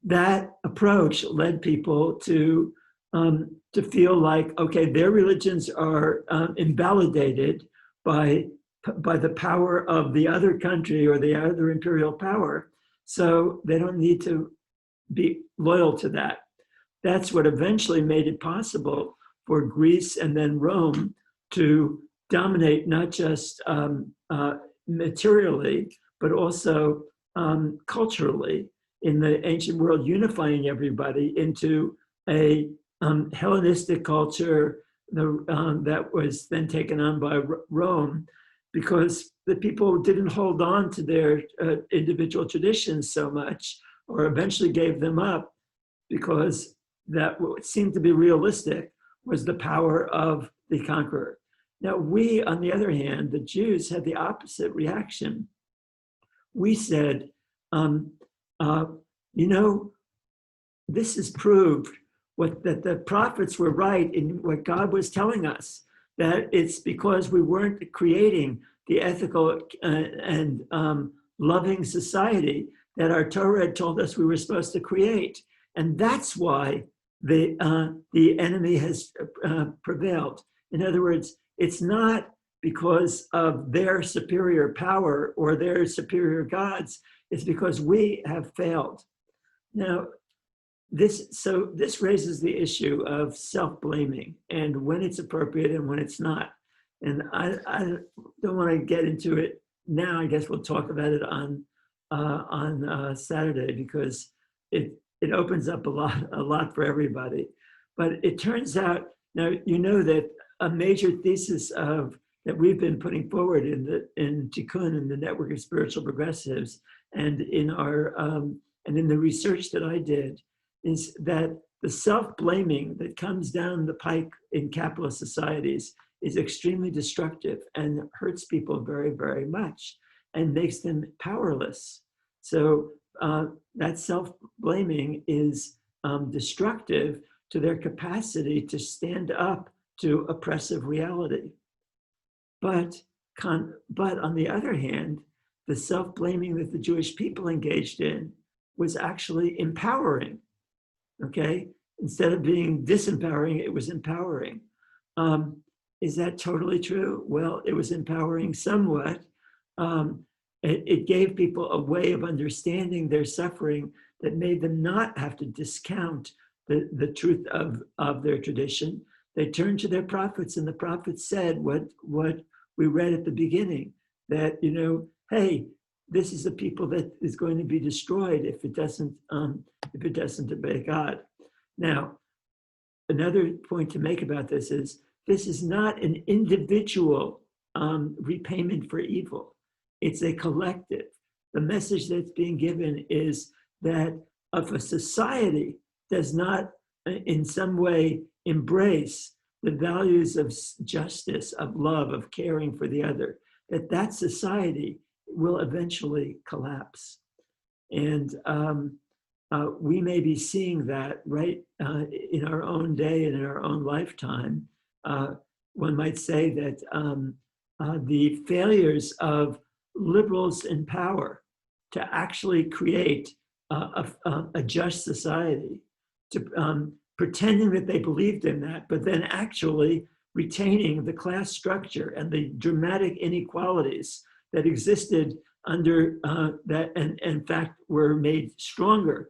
that approach led people to feel like, okay, their religions are invalidated by the power of the other country or the other imperial power, so they don't need to be loyal to that. That's what eventually made it possible for Greece and then Rome to dominate, not just materially, but also culturally in the ancient world, unifying everybody into a Hellenistic culture that was then taken on by Rome, because the people didn't hold on to their individual traditions so much, or eventually gave them up, because that what seemed to be realistic was the power of the conqueror. Now, we, on the other hand, the Jews, had the opposite reaction. We said, this has proved that the prophets were right in what God was telling us, that it's because we weren't creating the ethical and loving society that our Torah had told us we were supposed to create. And that's why the enemy has prevailed. In other words, it's not because of their superior power or their superior gods. It's because we have failed. Now, this raises the issue of self-blaming and when it's appropriate and when it's not. And I don't want to get into it now. I guess we'll talk about it on Saturday, because it opens up a lot for everybody. But it turns out, now you know that a major thesis that we've been putting forward in Tikkun, in the Network of Spiritual Progressives, and in the research that I did, is that the self-blaming that comes down the pike in capitalist societies is extremely destructive and hurts people very, very much and makes them powerless. So that self-blaming is destructive to their capacity to stand up to oppressive reality. But on the other hand, the self-blaming that the Jewish people engaged in was actually empowering, okay? Instead of being disempowering, it was empowering. Is that totally true? Well, it was empowering somewhat. It gave people a way of understanding their suffering that made them not have to discount the truth of their tradition. They turned to their prophets, and the prophets said what we read at the beginning, that, hey, this is a people that is going to be destroyed if it doesn't obey God. Now, another point to make about this is not an individual repayment for evil. It's a collective. The message that's being given is that if a society does not in some way embrace the values of justice, of love, of caring for the other, that society will eventually collapse. And we may be seeing that right in our own day and in our own lifetime. One might say that the failures of liberals in power to actually create a just society, to pretending that they believed in that, but then actually retaining the class structure and the dramatic inequalities that existed under that, and in fact were made stronger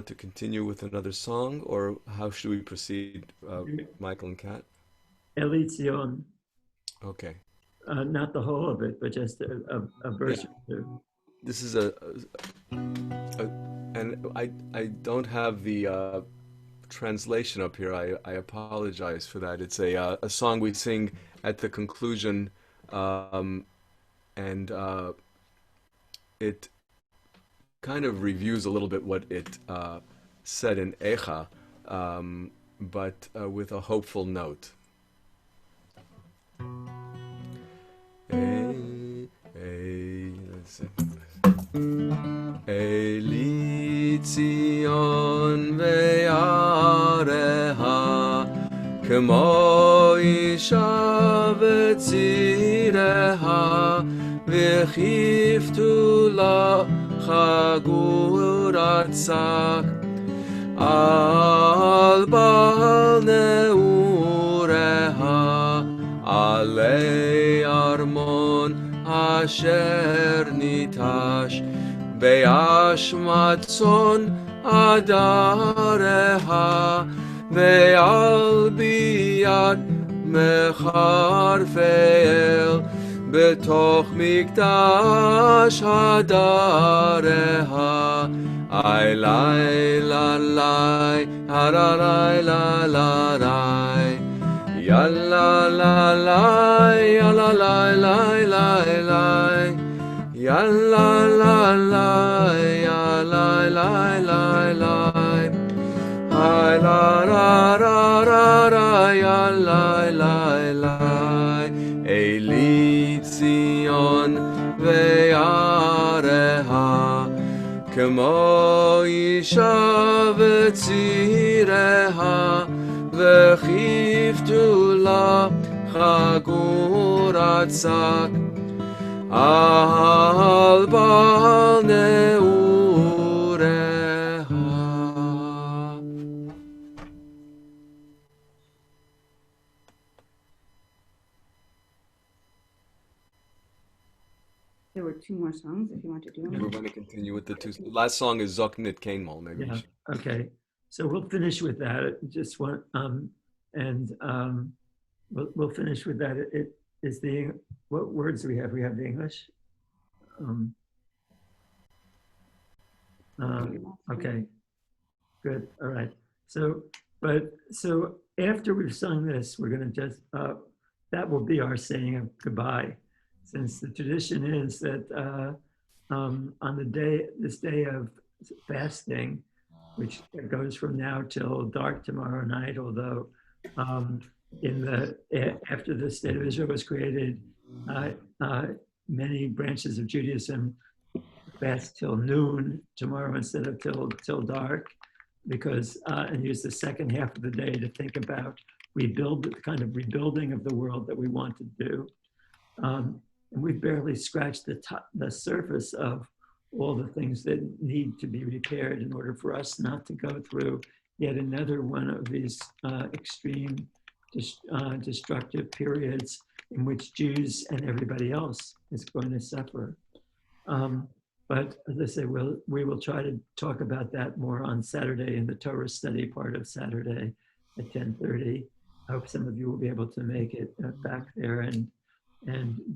want to continue with another song, or how should we proceed, Michael and Kat? Eli Zion, Okay. not the whole of it, but just a verse or two. This is and I don't have the translation up here. I apologize for that. It's a song we sing at the conclusion, and it kind of reviews a little bit what it said in Echa, but with a hopeful note. Let's see. Eli Zion ve'areha כמו אישה בצירها וכיפתו לה חגורת שק על בעל נעוריה עלי ארמון אשר ניטש באשמת צאן עדריה ועל ביד מחרפל בתוך מקדש הדריה אי לי לה לי הרה לי לה לה לי יאללה לה לי יאללה לה לי לה לי יאללה לה לי יאללה לה לה לה Ay la ra ra ra ra ya la la la Eli Zion ve'areha כמו אישה בצירها וכיפתו לה חגורת שק על בעל נעוריה. There were two more songs if you want to do We're them. going to continue with the two. Last song is Zoknit Kainmal. Maybe. Yeah. Okay. So we'll finish with that. Just one, we'll finish with that. It is what words do we have? We have the English. Okay. Good. All right. So after we've sung this, we're going to just that will be our saying of goodbye, since the tradition is that on this day of fasting, which goes from now till dark tomorrow night, although after the state of Israel was created, many branches of Judaism fast till noon tomorrow instead of till dark, because and use the second half of the day to think about rebuilding of the world that we want to do. And we've barely scratched the surface of all the things that need to be repaired in order for us not to go through yet another one of these extreme destructive periods in which Jews and everybody else is going to suffer. But as I say, we will try to talk about that more on Saturday in the Torah study part of Saturday at 10:30. I hope some of you will be able to make it back there and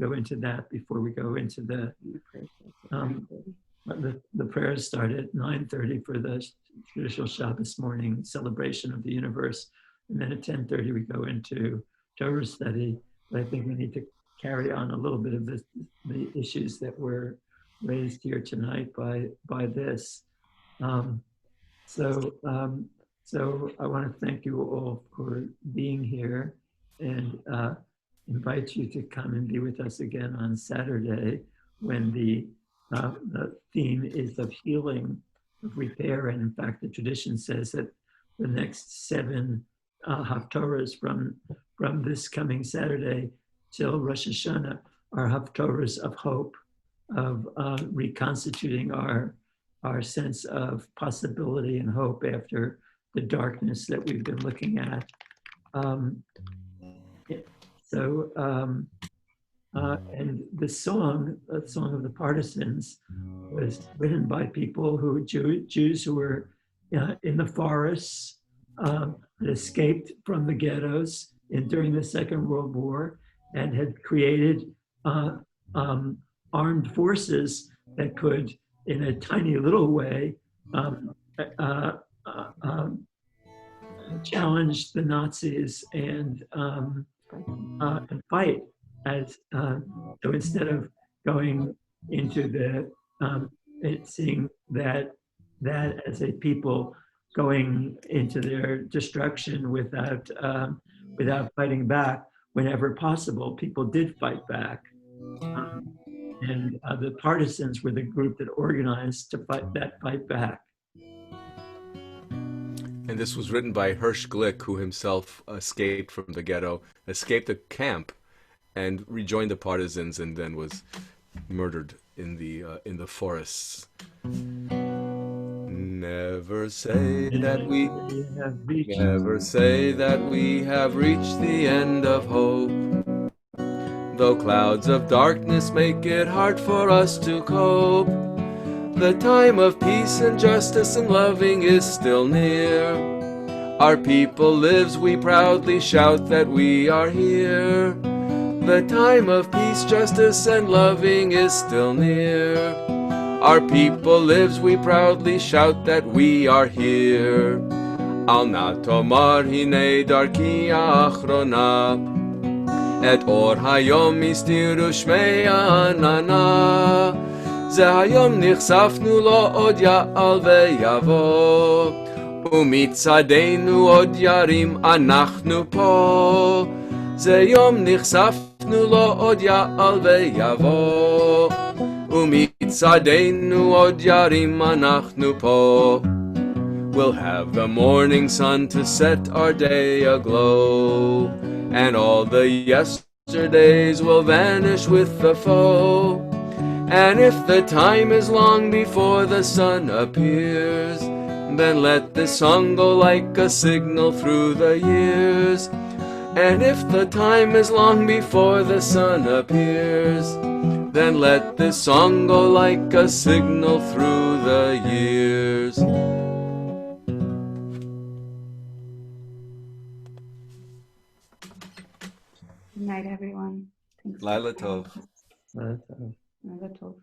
go into that before we go into the prayers start at 9:30 for the traditional Shabbos morning celebration of the universe. And then at 10:30 we go into Torah study. But I think we need to carry on a little bit of the issues that were raised here tonight by this. So I want to thank you all for being here and invite you to come and be with us again on Saturday when the theme is of healing, of repair. And in fact, the tradition says that the next 7 haftorahs from this coming Saturday till Rosh Hashanah are haftorahs of hope, of reconstituting our sense of possibility and hope after the darkness that we've been looking at. And the song of the Partisans, was written by people Jews who were in the forests, that escaped from the ghettos during the Second World War and had created armed forces that could, in a tiny little way, challenge the Nazis and fight as so instead of going into the seeing that as a people going into their destruction without fighting back. Whenever possible, people did fight back, and the partisans were the group that organized to fight back. And this was written by Hirsch Glick, who himself escaped from the ghetto, escaped a camp, and rejoined the partisans, and then was murdered in the forests. Never say that we have reached the end of hope. Though clouds of darkness make it hard for us to cope, the time of peace and justice and loving is still near. Our people lives, we proudly shout that we are here. The time of peace, justice, and loving is still near. Our people lives, we proudly shout that we are here. Al na tomar hine darki achrona, et or hayom istiru shmei anana. Ze hayom nichsafnu lo od ya'al ve'yavo, umitzadenu od yarim anachnu po. Ze yom nichsafnu lo od ya'al ve'yavo, umitzadenu od yarim anachnu po. We'll have the morning sun to set our day aglow, and all the yesterdays will vanish with the foe. And if the time is long before the sun appears, then let this song go like a signal through the years. And if the time is long before the sun appears, then let this song go like a signal through the years. Good night, everyone. Thanks. Laila Tov. Laila Tov.